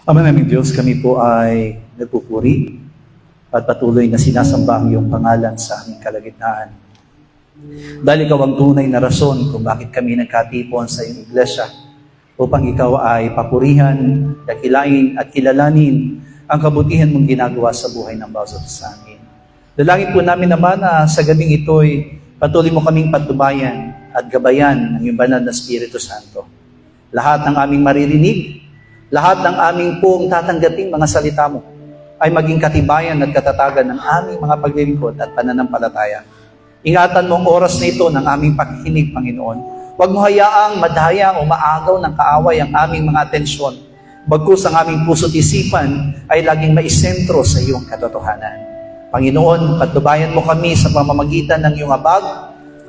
Ama naming Diyos, kami po ay nagpupuri at patuloy na sinasamba ang iyong pangalan sa aming kalagitnaan. Dahil ikaw ang tunay na rason kung bakit kami nagkatipon sa iyong iglesia upang ikaw ay papurihan, dakilain at kilalanin ang kabutihan mong ginagawa sa buhay ng bawat sa amin. Dalangin po namin naman na sa gabing ito'y patuloy mo kaming patnubayan at gabayan ng iyong banal na Espiritu Santo. Lahat ng aming maririnig, lahat ng aming pong tatanggaping mga salita mo ay maging katibayan at katatagan ng aming mga paglilingkod at pananampalataya. Ingatan mo ang oras na ito ng aming pakikinig, Panginoon. Huwag mo hayaang madaya o maagaw ng kaaway ang aming mga atensyon. Bagkus ang aming puso't isipan ay laging maisentro sa iyong katotohanan. Panginoon, patnubayan mo kami sa pamamagitan ng iyong habag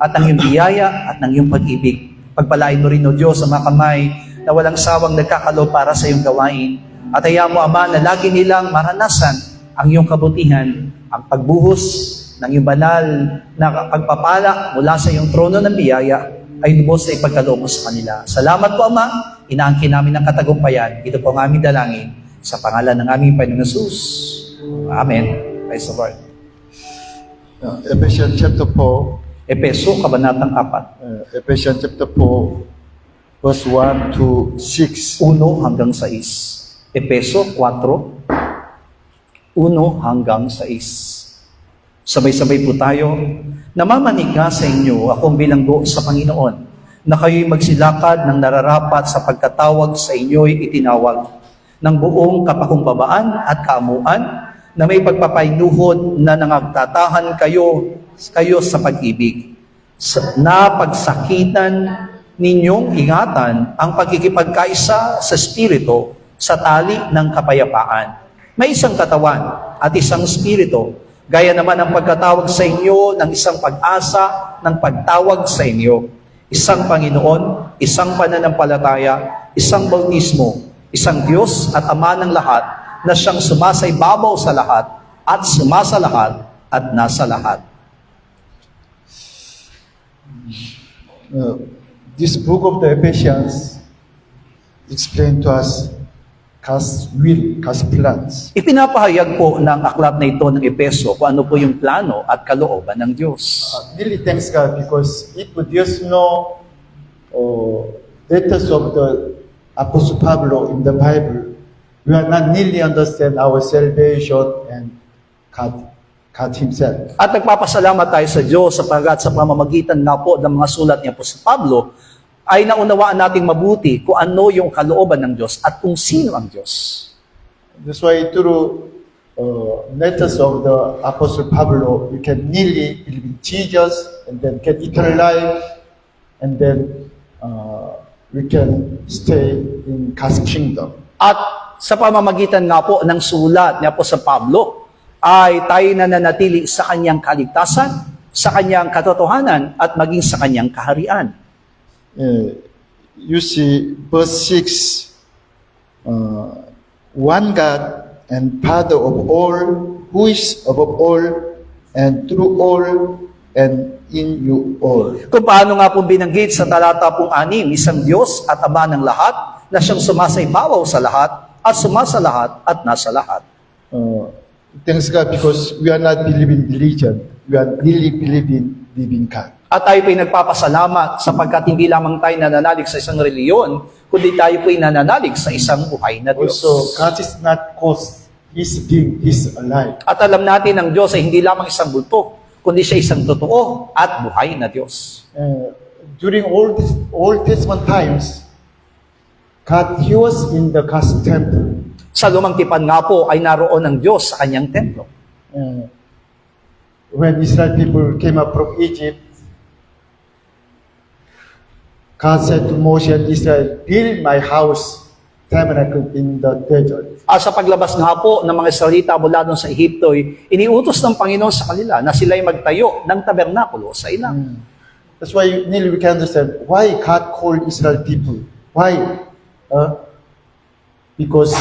at ng iyong biyaya at ng iyong pag-ibig. Pagpalain mo rin, O Diyos, sa mga kamay na walang sawang nagkakalo para sa iyong gawain. At hayaan mo, Ama, na lagi nilang maranasan ang iyong kabutihan, ang pagbuhos ng iyong banal na pagpapala mula sa iyong trono ng biyaya ay lubos na ipagkaloob mo sa kanila. Salamat po, Ama. Inaangkin namin ang katagumpayan. Ito po ang aming dalangin sa pangalan ng aming Panginoon Jesus. Amen. Praise the Lord. Ephesians chapter 4. Epeso, Kabanatang 4. Ephesians chapter 4. Verse 1 to 6. 1 hanggang 6. Epeso 4, 1 hanggang 6. Sabay-sabay po tayo. Namamanig nga sa inyo akong bilanggo sa Panginoon na kayo'y magsilakad ng nararapat sa pagkatawag sa inyo'y itinawag ng buong kapakumbabaan at kaamuan na may pagpapainuhod na nangagtatahan kayo sa pag-ibig. Na pagsakitan ninyong ingatan ang pagkikipagkaisa sa Espiritu sa tali ng kapayapaan. May isang katawan at isang Espiritu, gaya naman ang pagkatawag sa inyo ng isang pag-asa ng pagtawag sa inyo. Isang Panginoon, isang pananampalataya, isang bautismo, isang Diyos at Ama ng lahat na siyang sumasaibabaw sa lahat at sumasa lahat at nasa lahat. This book of the Ephesians explain to us God's will, God's plans. Ipinapahayag po ng aklat na ito ng Epeso kung ano po yung plano at kalooban ng Diyos. Really thanks God because if there's no letters of the Apostle Pablo in the Bible, we are not nearly understand our salvation and God Himself. At nagpapasalamat tayo sa Diyos sapagkat sa pamamagitan nga po ng mga sulat niya po sa Pablo, ay naunawaan nating mabuti kung ano yung kalooban ng Diyos at kung sino ang Diyos. That's why through letters of the Apostle Pablo, you can nearly believe in Jesus and then get eternal life, and then we can stay in God's kingdom. At sa pamamagitan nga po ng sulat niya po sa Pablo, ay tayo nananatili sa kanyang kaligtasan, sa kanyang katotohanan, at maging sa kanyang kaharian. You see, verse 6, one God and Father of all, who is above all, and through all, and in you all. Kung paano nga po binanggit sa talata pong 6, isang Diyos at Ama ng lahat, na siyang sumasaibabaw sa lahat, at sumasa lahat, at nasa lahat. Thanks God because we are not believing religion, we are really believing living God. At tayo po'y nagpapasalamat sapagkat hindi lamang tayo nananalig sa isang reliyon, kundi tayo po'y nananalig sa isang buhay na Diyos. Also, God is not ghost, He's being, He's alive. At alam natin ang Diyos ay hindi lamang isang bulto, kundi siya isang totoo at buhay na Diyos. During all these Old Testament times, God, He was in the God's temple. Sa lumang tipan nga po ay naroon ang Diyos sa kanyang templo. When Israel people came up from Egypt, God said to Moses and Israel, build my house, tabernacle in the desert. Sa paglabas nga po ng mga Israelita mula doon sa Ehipto, iniutos ng Panginoon sa kanila na sila'y magtayo ng tabernakulo sa ilang. That's why nearly we can understand why God called Israel people. Why? Because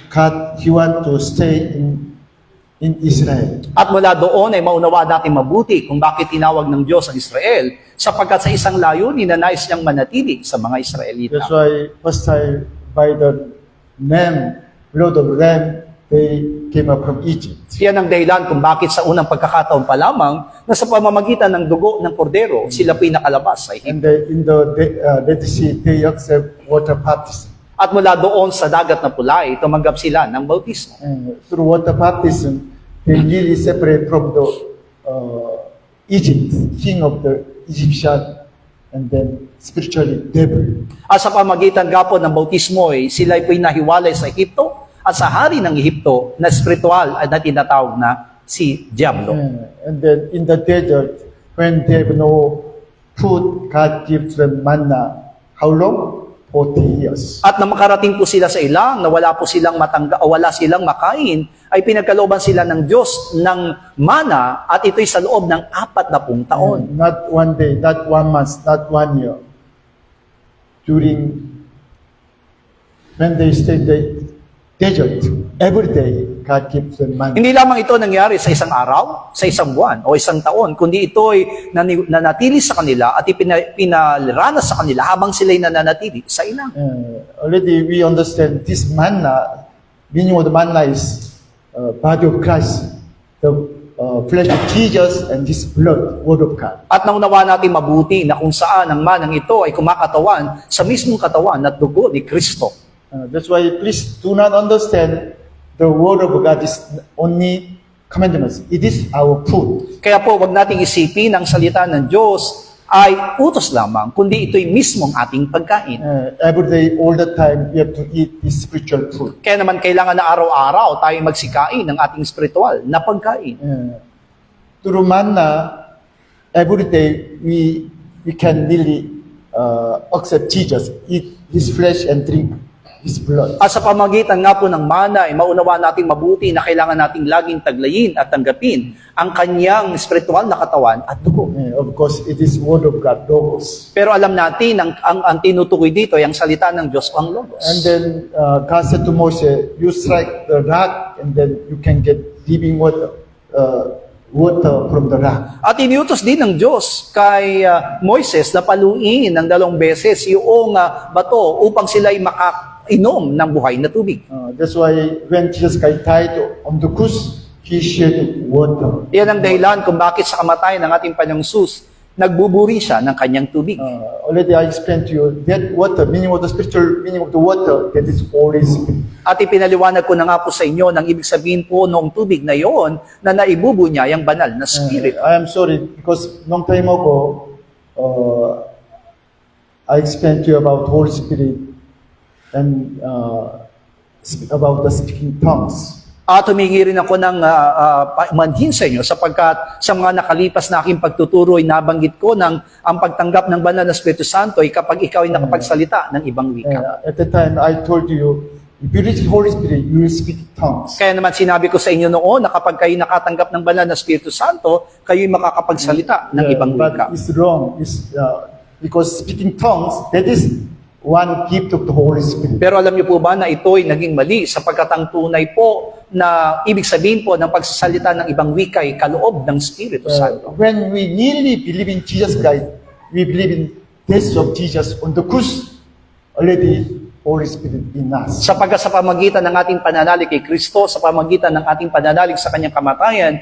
God, He want to stay in in Israel. At mula doon ay maunawa natin mabuti kung bakit tinawag ng Diyos ang Israel, sapagkat sa isang layunin na nais niyang manatili sa mga Israelita. That's why first time by the name Blood of Lamb, they came up from Egypt. Yan ang dahilan kung bakit sa unang pagkakataon pa lamang na sa pamamagitan ng dugo ng kordero, sila po'y nakalabas sa Ehipto. And in the Red Sea, they accept water baptism. At mula doon sa dagat na pulay, tumanggap sila ng bautismo. And through water baptism, they really separate from the Egypt, king of the Egyptian, and then spiritually devil. At sa pamagitan gapon ng bautismo, sila po'y nahiwalay sa Ehipto at sa hari ng Ehipto na spiritual at na tinatawag na si Diablo. And then in the desert, when they have no food, God gives them manna. How long? 40 years. At na makarating po sila sa ilang, na wala po silang wala silang makain, ay pinagkalooban sila ng Diyos ng mana at ito'y sa loob ng 40 taon. Not one day, not 1 month, not 1 year. When they stay in the desert, every day, God gives them manna. Hindi lamang ito nangyari sa isang araw, sa isang buwan, o isang taon, kundi ito'y nanatili sa kanila at pinalaranas sa kanila habang sila'y nananatili sa ilang. Already we understand this manna, meaning of the manna is body of Christ, the flesh of Jesus, and His blood, word of God. At naunawa natin mabuti na kung saan ang manang ito ay kumakatawan sa mismong katawan at dugo ni Kristo. That's why please do not understand the word of God is only commandments. It is our food. Kaya po, wag nating isipin ang salita ng Diyos ay utos lamang, kundi ito'y mismong ating pagkain. Every day, all the time, we have to eat this spiritual food. Kaya naman kailangan na araw-araw tayo magsikain ng ating spiritual na pagkain. Through manna, every day we can really accept Jesus, eat His flesh and drink His blood. At sa pamagitan nga po ng mana, ay maunawa nating mabuti na kailangan nating laging taglayin at tanggapin ang kanyang spiritual na katawan at dugo. Of course, it is word of God, Logos. Pero alam natin, ang tinutukoy dito ay ang salita ng Diyos o ang Logos. And then God said to Moses, you strike the rock and then you can get living water from the rock. At iniutos din ng Diyos kay Moises na paluin ng 2 beses yung bato upang sila'y makainom ng buhay na tubig. That's why when Jesus Christ died on the cross, He shed water. Yan ang dahilan kung bakit sa kamatayan ng ating Panginoong Sus, nagbuburi siya ng kanyang tubig. Already I explained to you that water, meaning of the spiritual meaning of the water, that is Holy Spirit. At ipinaliwanag ko na nga po sa inyo ng ibig sabihin po noong tubig na yon na naibubunya yung banal na Spirit. I am sorry because long time ago, I explained to you about Holy Spirit and about the speaking tongues. At humingi rin ako ng manhin sa inyo sapagkat sa mga nakalipas na aking pagtuturo ay nabanggit ko ng ang pagtanggap ng banal na Espiritu Santo ay kapag ikaw ay nakapagsalita ng ibang wika. At the time, I told you, if you receive Holy Spirit, you will speak tongues. Kaya naman sinabi ko sa inyo noon na kapag kayo nakatanggap ng banal na Espiritu Santo, kayo'y makakapagsalita ng ibang wika. But it's wrong. It's, because speaking tongues, that is one gift of the Holy Spirit. Pero alam niyo po ba na ito'y naging mali sapagkat ang tunay po na ibig sabihin po ng pagsasalita ng ibang wika ay kaloob ng Espiritu Santo. When we really believe in Jesus Christ, we believe in death of Jesus on the cross, already Holy Spirit in us. Sapagkat sa pamagitan ng ating pananalig kay Kristo, sa pamagitan ng ating pananalig sa kanyang kamatayan,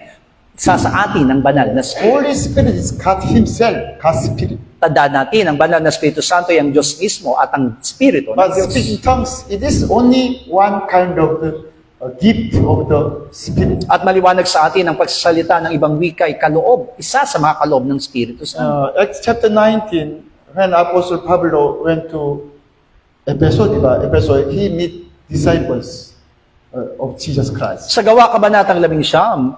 sa atin ang banal na Espiritu. Holy Spirit is God Himself, God's Spirit. Tandaan natin, ang banal na Espiritu Santo ay ang Diyos mismo at ang Espiritu ng But Diyos. speaking tongues, it is only one kind of the gift of the Spirit. At maliwanag sa atin ang pagsasalita ng ibang wika ay kaloob, isa sa mga kaloob ng Espiritu Santo. Acts chapter 19, when Apostle Pablo went to Ephesus, he met disciples of Jesus Christ. Sa Gawa Kabanatang 11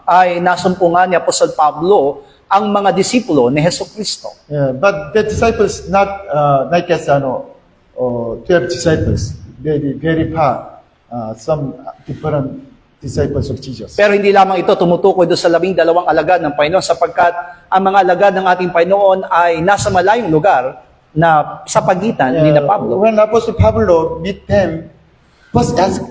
ay nasumpungan ni Apostol Pablo ang mga disipulo ni Hesus Kristo. But the disciples not like as 12 disciples, very far. Some different disciples of Jesus. Pero hindi lamang ito tumutukoy doon sa 12 alagad ng Panginoon sapagkat ang mga alagad ng ating Panginoon ay nasa malayong lugar na sa pagitan ni na Pablo. When Apostle Pablo meet them, first ask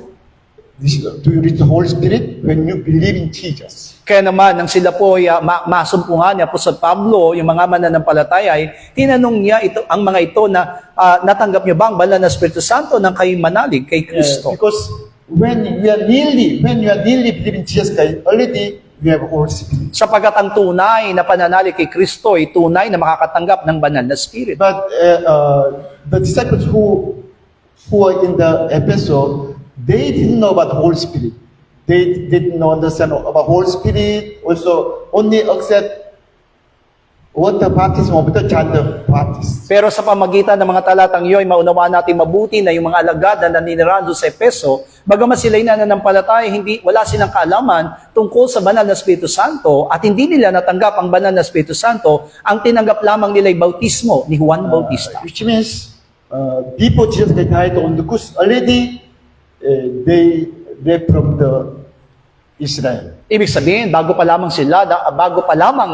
do you reach the Holy Spirit? When you believe in Jesus. Kaya naman, nang sila po ay masumpungan niya po sa Pablo, yung mga mananampalataya, ay tinanong niya ang mga ito na natanggap niyo ba ang banal na Espiritu Santo nang kayo manalig kay Kristo? Because when you are really believing in Jesus Christ, already we have Holy Spirit. Sapagkat ang tunay na pananalig kay Kristo ay tunay na makakatanggap ng banal na Espiritu. But the disciples who are in the episode, they didn't know about the Holy Spirit. They didn't understand about Holy Spirit. Also, only accept what the baptism of the John the Baptist. Pero sa pamagitan ng mga talatang iyon, ay maunawaan natin mabuti na yung mga alagad na naninirahan doon sa Efeso, bagamat sila'y nananampalataya, wala silang kaalaman tungkol sa banal na Espiritu Santo at hindi nila natanggap ang banal na Espiritu Santo, ang tinanggap lamang nila ay bautismo ni Juan Bautista. Which means, before Jesus died on the cross, already they left from the Israel. Ibig sabihin, bago pa lamang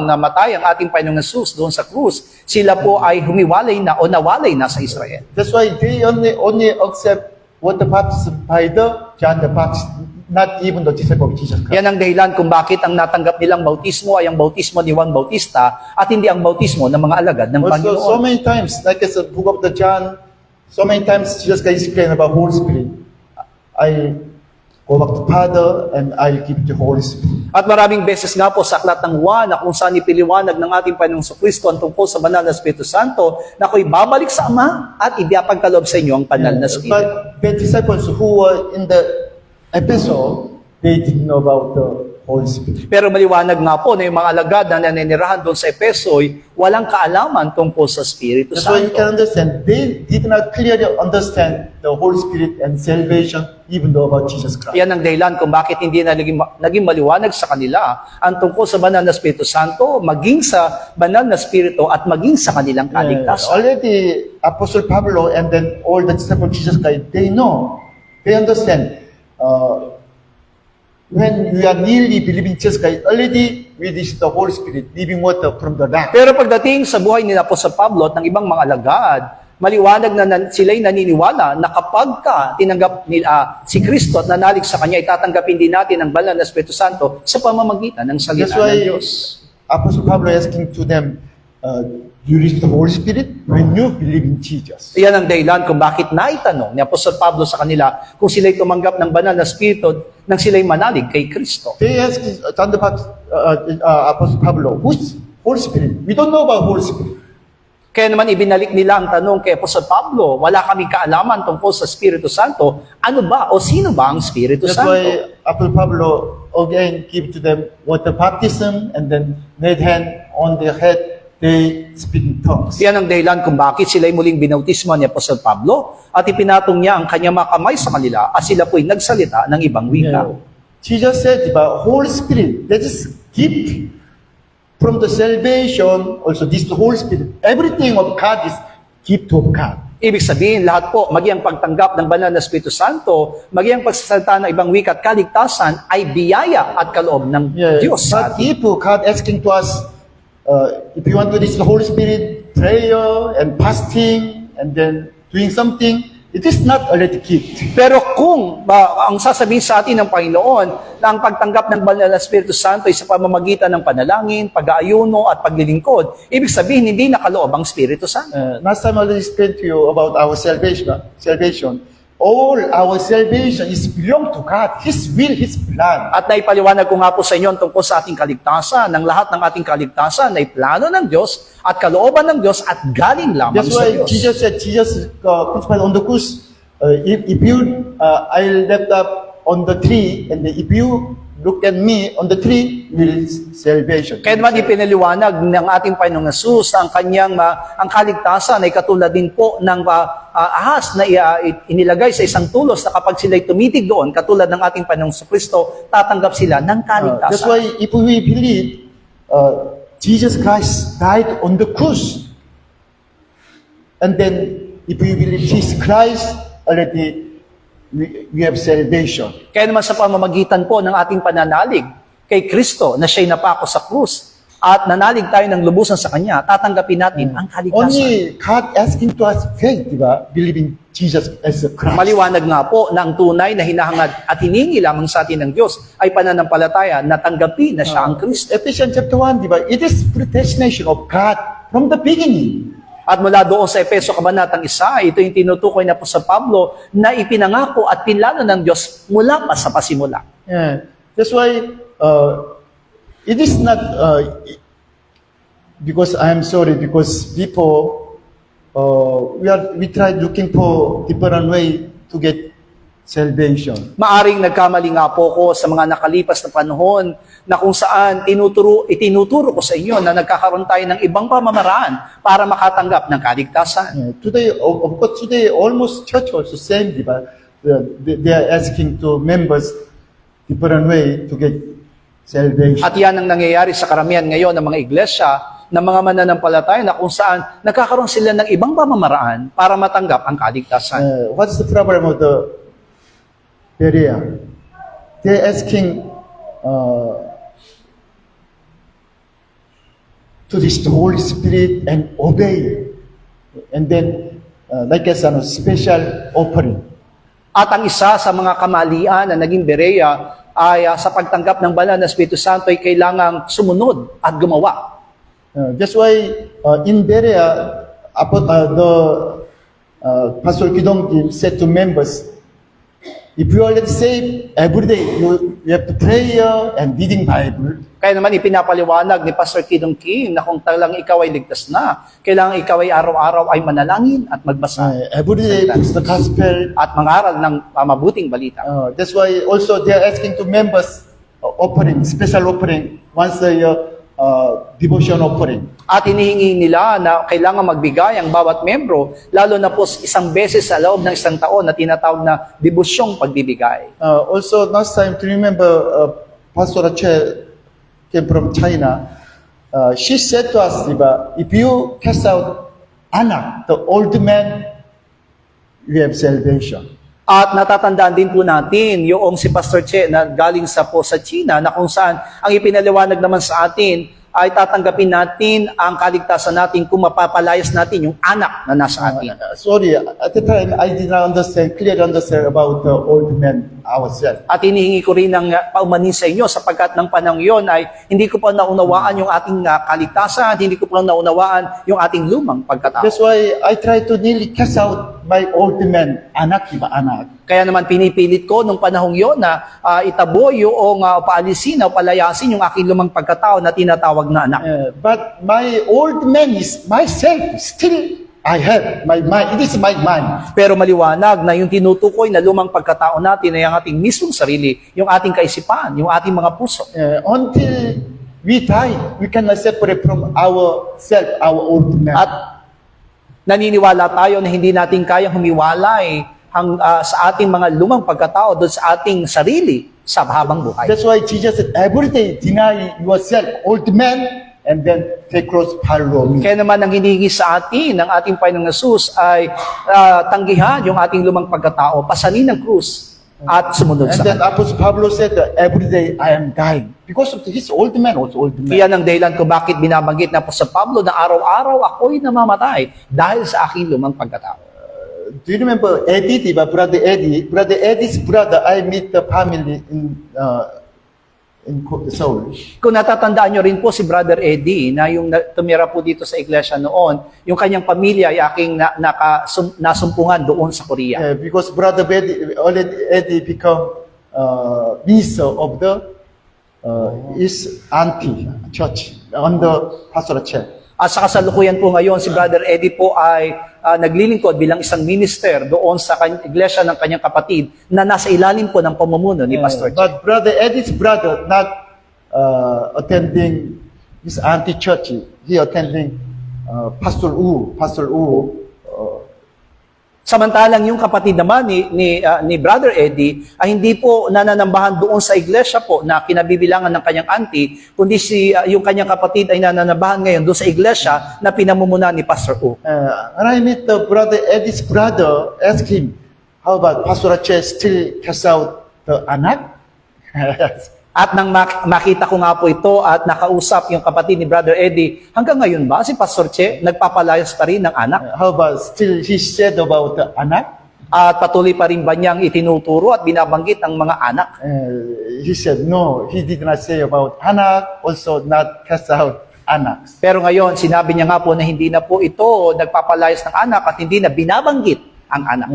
namatay ang ating Panginoong Hesus doon sa krus, sila po ay humiwalay na o nawalay na sa Israel. That's why they only accept what the baptism by the John the Baptist, not even the disciple of Jesus Christ. Yan ang dahilan kung bakit ang natanggap nilang bautismo ay ang bautismo ni Juan Bautista at hindi ang bautismo ng mga alagad ng Also, Panginoon. so many times, like as the book of the John, so many times Jesus Christ explained about Holy Spirit. I go back to Father and I give the Holy Spirit. At maraming beses nga po sa aklat ng Juan na kung saan ipiliwanag ng ating Panginoong Kristo ang tungkol sa banal na Espiritu Santo na ako'y babalik sa Ama at ipapagkaloob sa inyo ang banal na Espiritu. But the disciples who were in the episode, they didn't know about the Holy Spirit. Pero maliwanag nga po na yung mga alagad na naninirahan doon sa Efeso ay walang kaalaman tungkol sa Espiritu That's why you Santo. can understand, they did not clearly understand the Holy Spirit and salvation, even though about Jesus Christ. Yan ang dahilan kung bakit hindi na naging maliwanag sa kanila ang tungkol sa banal na Espiritu Santo, maging sa banal na Espiritu at maging sa kanilang kaligtasan. Already, Apostle Pablo and then all the disciples of Jesus Christ, they know, they understand. When we are really believing Jesus Christ, already we receive the Holy Spirit, living water from the rock. Pero pagdating sa buhay ni Apostol Pablo at ng ibang mga alagad, maliwanag na sila'y naniniwala na kapag tinanggap si Kristo at nanalig sa Kanya, itatanggapin din natin ang banal na Espiritu Santo sa pamamagitan ng That's salita why ng Diyos. Apostle Pablo asking to them, do you receive the Holy Spirit when you believe in Jesus? Iyan ang dahilan kung bakit naitanong ni Apostol Pablo sa kanila kung sila'y tumanggap ng banal na Espiritu nang sila'y manalig kay Kristo. They asked John the Baptist, Apostle Pablo, who's Holy Spirit? We don't know about Holy Spirit. Kaya naman ibinalik nila ang tanong kay Apostol Pablo, wala kaming kaalaman tungkol sa Espiritu Santo, ano ba o sino ba ang Espiritu That's Santo? why Apostle Pablo again give to them water baptism and then laid hand on their head, they speak in tongues. Yan ang dahilan kung bakit sila'y muling binautismo ni Apostol Pablo at ipinatong niya ang kanyang mga kamay sa kanila at sila po'y nagsalita ng ibang wika. Jesus said about Holy Spirit, that is gift from the salvation, also this the Holy Spirit. Everything of God is gift of God. Ibig sabihin, lahat po, maging ang pagtanggap ng banal na Espiritu Santo, maging ang pagsasalita ng ibang wika at kaligtasan ay biyaya at kaloob ng Diyos sa But atin. if God asking to us, if you want to receive the Holy Spirit, prayer and fasting and then doing something, it is not already gift. Pero kung ang sasabihin sa atin ng Panginoon na ang pagtanggap ng banal na Espiritu Santo ay sa pamamagitan ng panalangin, pag-aayuno at paglilingkod, ibig sabihin hindi nakaloob ang Espiritu Santo. Last time I already explained to you about our salvation. All our salvation is belong to God, His will, His plan. At naipaliwanag ko nga po sa inyo ang tungkol sa ating kaligtasan. Ng lahat ng ating kaligtasan ay plano ng Diyos at kalooban ng Diyos at galing lamang That's sa why Diyos. Jesus said, Jesus crucified on the cross. If you, I left up on the tree, and if you look at me on the tree, will salvation. Kaya naman ipinaliwanag ng ating Panginoong Hesus na ang kaligtasan ay katulad din po ng ahas na inilagay sa isang tulos na kapag sila'y tumitig doon, katulad ng ating Panginoong Kristo, tatanggap sila ng kaligtasan. That's why if we believe Jesus Christ died on the cross, and then if we believe Jesus Christ, already we have salvation. Kaya naman sa pamamagitan po ng ating pananalig kay Kristo na siya'y napako sa krus at nanalig tayo ng lubusan sa Kanya, tatanggapin natin ang kaligtasan. Only God asking to us faith, diba? Believe in Jesus as a Christ. Maliwanag nga po na ang tunay na hinahangad at hiningi lamang sa atin ng Diyos ay pananampalataya na tanggapin na siya ang Kristo. Ephesians chapter 1, di ba? It is predestination of God from the beginning. At mula doon sa Epeso Kabanatang 1, ito yung tinutukoy na po sa Pablo na ipinangako at pinlano ng Diyos mula pa sa pasimula. Yeah. That's why it is not because I am sorry, because people we try looking for different way to get salvation. Maaring nagkamali nga po ko sa mga nakalipas na panahon na kung saan itinuturo ko sa inyo na nagkakaroon tayo ng ibang pamamaraan para makatanggap ng kaligtasan. Yeah. Today, of course, today almost church also same, di ba? They are asking to members different way to get salvation. At yan ang nangyayari sa karamihan ngayon ng mga iglesia, ng mga mananampalataya na kung saan nagkakaroon sila ng ibang pamamaraan para matanggap ang kaligtasan. What's the problem of the Berea? They're asking to this the Holy Spirit and obey, and then like a special offering. At ang isa sa mga kamalian na naging Berea ay sa pagtanggap ng banal na Espiritu Santo ay kailangang sumunod at gumawa. That's why in Berea, Pastor Kidong Kim said to members, if you are saved, every day you have to pray and reading Bible. Kaya naman ipinapaliwanag ni Pastor Kidong Kim na kung talagang ikaw ay ligtas na, kailangan ikaw ay araw-araw ay manalangin at magbasa. Every day preach the gospel. At mangaral ng mabuting balita. That's why also they are asking to members offering, special offering, once a year, devotion offering. At hinihingi nila na kailangan magbigay ang bawat membro, lalo na po isang beses sa loob ng isang taon na tinatawag na debusyong pagbibigay. Also, last time, to remember, Pastor Che came from China. She said to us, diba, if you cast out Anak, the old man, you have salvation. At natatandaan din po natin yung si Pastor Che na galing sa China na kung saan ang ipinaliwanag naman sa atin ay tatanggapin natin ang kaligtasan natin kung mapapalayas natin yung anak na nasa atin. Sorry, at the time, I did not clearly understand about the old man ourselves. At hinihingi ko rin ng paumanin sa inyo sapagkat ng panahon yon ay hindi ko pa naunawaan yung ating kaligtasan, hindi ko pa naunawaan yung ating lumang pagkatao. That's why I try to nearly cast out my old man, anak, diba, anak. Kaya naman pinipilit ko nung panahong yon na itabo yung paalisin o palayasin yung aking lumang pagkatao na tinatawag na anak. But my old man is myself. Still, I have my mind. It is my mind. Pero maliwanag na yung tinutukoy na lumang pagkatao natin ay ang ating mismong sarili, yung ating kaisipan, yung ating mga puso. Until we die, we cannot separate from ourself, our old man. At naniniwala tayo na hindi natin kayang humiwalay sa ating mga lumang pagkatao doon sa ating sarili sa habang buhay. That's why Jesus said, every day deny yourself, old man, and then take cross, follow me. Kaya naman ang hinihingi sa atin ng ating Panginoong Jesus ay tanggihan yung ating lumang pagkatao, pasanin ng krus at sumunod And sa then Kanya. Apostle Pablo said, every day I am dying. Because of his old man, also old man. Iyan ang dahilan ko bakit binabanggit na po sa Pablo na araw-araw ako'y namamatay dahil sa aking lumang pagkatao. Do you remember Eddie, diba? Brother Eddie? Brother Eddie's brother, I meet the family in Seoul. Kung natatandaan nyo rin po si Brother Eddie na yung tumira po dito sa iglesia noon, yung kanyang pamilya ay aking nasumpungan doon sa Korea. Because Brother Eddie become minister of the his auntie church under Pastor Che. At sa kasalukuyan po ngayon, si Brother Eddie po ay naglilingkod bilang isang minister doon sa iglesia ng kanyang kapatid na nasa ilalim po ng pamumuno ni Pastor Che. But Brother Eddie's brother not attending his auntie church. He attending Pastor Wu. Samantalang yung kapatid naman ni Brother Eddie ay hindi po nananambahan doon sa iglesia po na kinabibilangan ng kanyang auntie, kundi yung kanyang kapatid ay nananambahan ngayon doon sa iglesia na pinamumunan ni Pastor U. And I met the Brother Eddie's brother, ask him, how about Pastor Che still cast out the anak? At nang makita ko nga po ito at nakausap yung kapatid ni Brother Eddie, hanggang ngayon ba si Pastor Che nagpapalayas pa rin ng anak? How about still he said about the anak? At patuloy pa rin ba niyang itinuturo at binabanggit ang mga anak? He said, no, he did not say about anak, also not cast out anak. Pero ngayon, sinabi niya nga po na hindi na po ito nagpapalayas ng anak at hindi na binabanggit ang anak.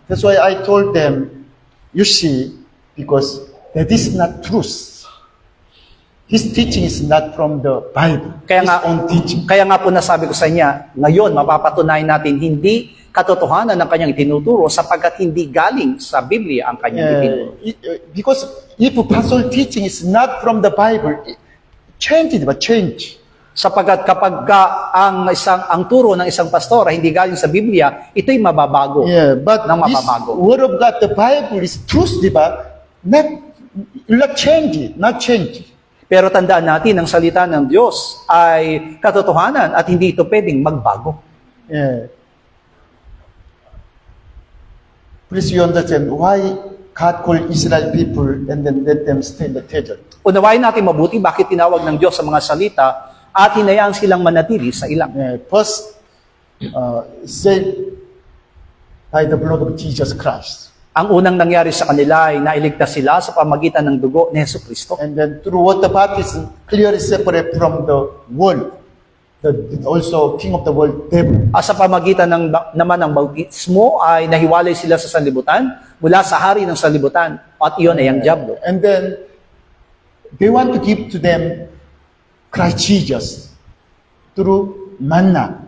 That's why I told them, you see, because that is not truth. His teaching is not from the Bible. His own teaching. Kaya nga po nasabi ko sa niya, ngayon mapapatunayan natin hindi katotohanan ng kanyang itinuturo sapagkat hindi galing sa Biblia ang kanyang itinuturo. Because if pastor teaching is not from the Bible, change it, but change. Sapagkat kapag ang turo ng isang pastor ay hindi galing sa Biblia, ito'y mababago. But ng this mababago. word of God, the Bible is truth, di ba? Not change it, not change it. Pero tandaan natin, ang salita ng Diyos ay katotohanan at hindi ito pwedeng magbago. Please you understand why God called Israel people and then let them stay in the desert. Unawain natin mabuti bakit tinawag ng Diyos sa mga salita at hinayaan silang manatili sa ilang. First, saved by the blood of Jesus Christ. Ang unang nangyari sa kanila ay nailigtas sila sa pamagitan ng dugo ni Jesucristo. And then through water baptism, clearly separate from the world. Also, king of the world, devil. At sa pamagitan naman ng bautismo ay nahiwalay sila sa sanlibutan mula sa hari ng sanlibutan at iyon ay ang diablo. And then, they want to give to them Christ Jesus through manna.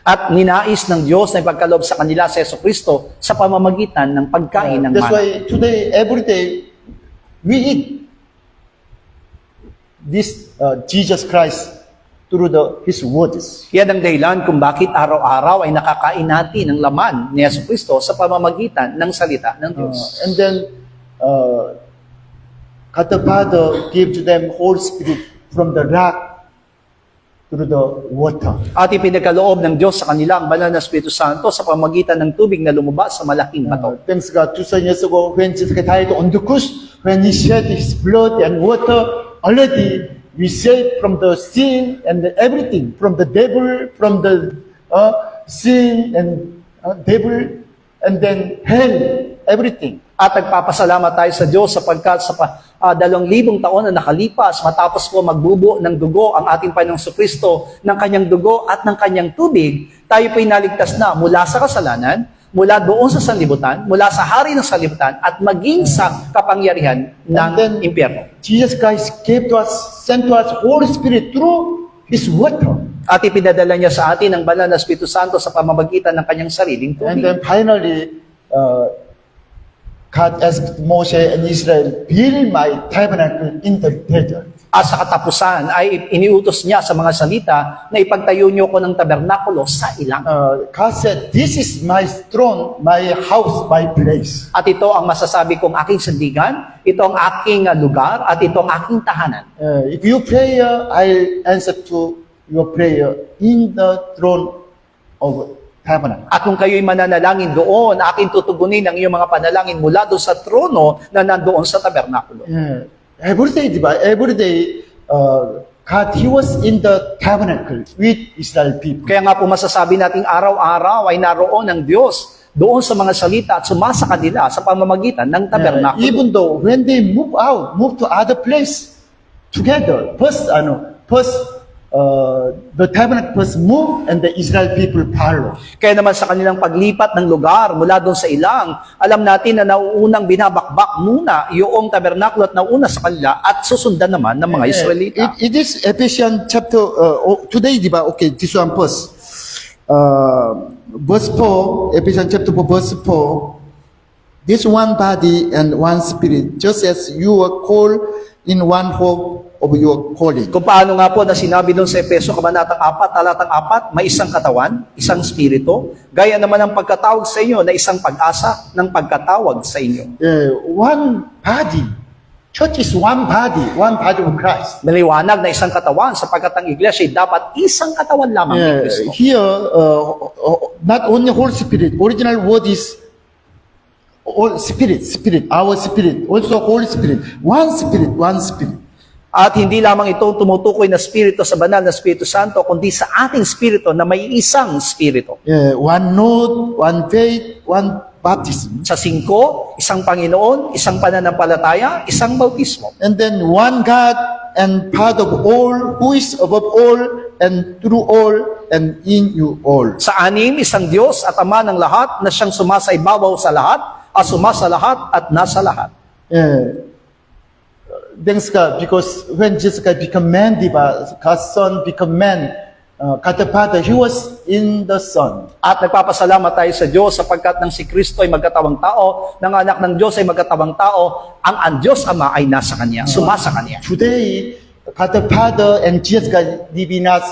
At ninais ng Diyos na ipagkaloob sa kanila sa Jesucristo sa pamamagitan ng pagkain ng That's manna. why today, every day, we eat this Jesus Christ through His words. Yan ang dahilan kung bakit araw-araw ay nakakain natin ng laman ni Jesucristo sa pamamagitan ng salita ng Diyos. And then, God the Father gave to them Holy Spirit from the rock through the water. At ipinagkaloob ng Diyos sa kanila ang banal na Espiritu Santo sa pamamagitan ng tubig na lumabas sa malaking bato. Thanks God, 2,000 years ago, when Jesus died on the cross, when He shed His blood and water, already we saved from the sin and everything, from the devil, from the sin and devil, and then hell, everything. At nagpapasalamat tayo sa Diyos sapagkat sa 2,000 taon na nakalipas matapos po magbubo ng dugo ang ating Panginoong Jesucristo ng kanyang dugo at ng kanyang tubig, tayo po'y naligtas na mula sa kasalanan, mula doon sa sanlibutan, mula sa hari ng sanlibutan, at maging sa kapangyarihan ng impyerno. Jesus Christ gave to us, sent to us Holy Spirit through His water. At ipinadala niya sa atin ang banal na Espiritu Santo sa pamamagitan ng kanyang sariling And tubig. then finally, God asked Moses and Israel, build my tabernacle in the desert. At sa katapusan ay iniutos niya sa mga salita na ipagtayo niyo ko ng tabernakulo sa ilang. God said, this is my throne, my house, my place. At ito ang masasabi kong aking sandigan, ito ang aking lugar, at ito ang aking tahanan. If you pray, I'll answer to your prayer in the throne of tabernacle. At kung kayo'y mananalangin doon, aking tutugunin ang iyong mga panalangin mula doon sa trono na nandoon sa tabernakulo. Every day, God, He was in the tabernacle with Israel people. Kaya nga po masasabi nating araw-araw ay naroon ang Diyos doon sa mga salita at sumasa kanila sa pamamagitan ng tabernakulo. Even though when they move to other place together, first, the tabernacle was moved and the Israel people follow. Kaya naman sa kanilang paglipat ng lugar mula doon sa ilang, alam natin na nauunang binabakbak muna yung tabernakulo at nauna sa kanila at susundan naman ng mga Israelita. It is Ephesians chapter, today, di ba? Okay, this one first. Verse 4, Ephesians chapter 4, verse 4. This one body and one spirit, just as you were called in one hope of your calling. Kung paano nga po na sinabi doon sa Efeso Kabanatang 4, Talatang 4, may isang katawan, isang spirito, gaya naman ang pagkatawag sa inyo na isang pag-asa ng pagkatawag sa inyo. One body. Church is one body of Christ. Maliwanag na isang katawan sapagkat ang iglesia ay dapat isang katawan lamang ni Kristo. Here, not only Holy Spirit, original word is all spirit, our spirit, also Holy Spirit. One spirit. At hindi lamang ito tumutukoy na Espiritu sa banal na Espiritu Santo, kundi sa ating Espiritu na may isang Espiritu. Yeah, one Lord, one faith, one baptism. Sa 5, isang Panginoon, isang pananampalataya, isang bautismo. And then one God and part of all, who is above all and through all and in you all. Sa 6, isang Diyos at Ama ng lahat na siyang sumasaibabaw sa lahat, at sumasa lahat at nasa lahat. Yeah. Thanks God, because when Jesus Christ became man, diba, God's Son became man, God the Father, He was in the Son. At nagpapasalamat tayo sa Diyos sapagkat nang si Kristo ay magkatawang tao, nang anak ng Diyos ay magkatawang tao, ang Diyos Ama ay nasa Kanya, sumasa Kanya. Today, God the Father and Jesus Christ live in us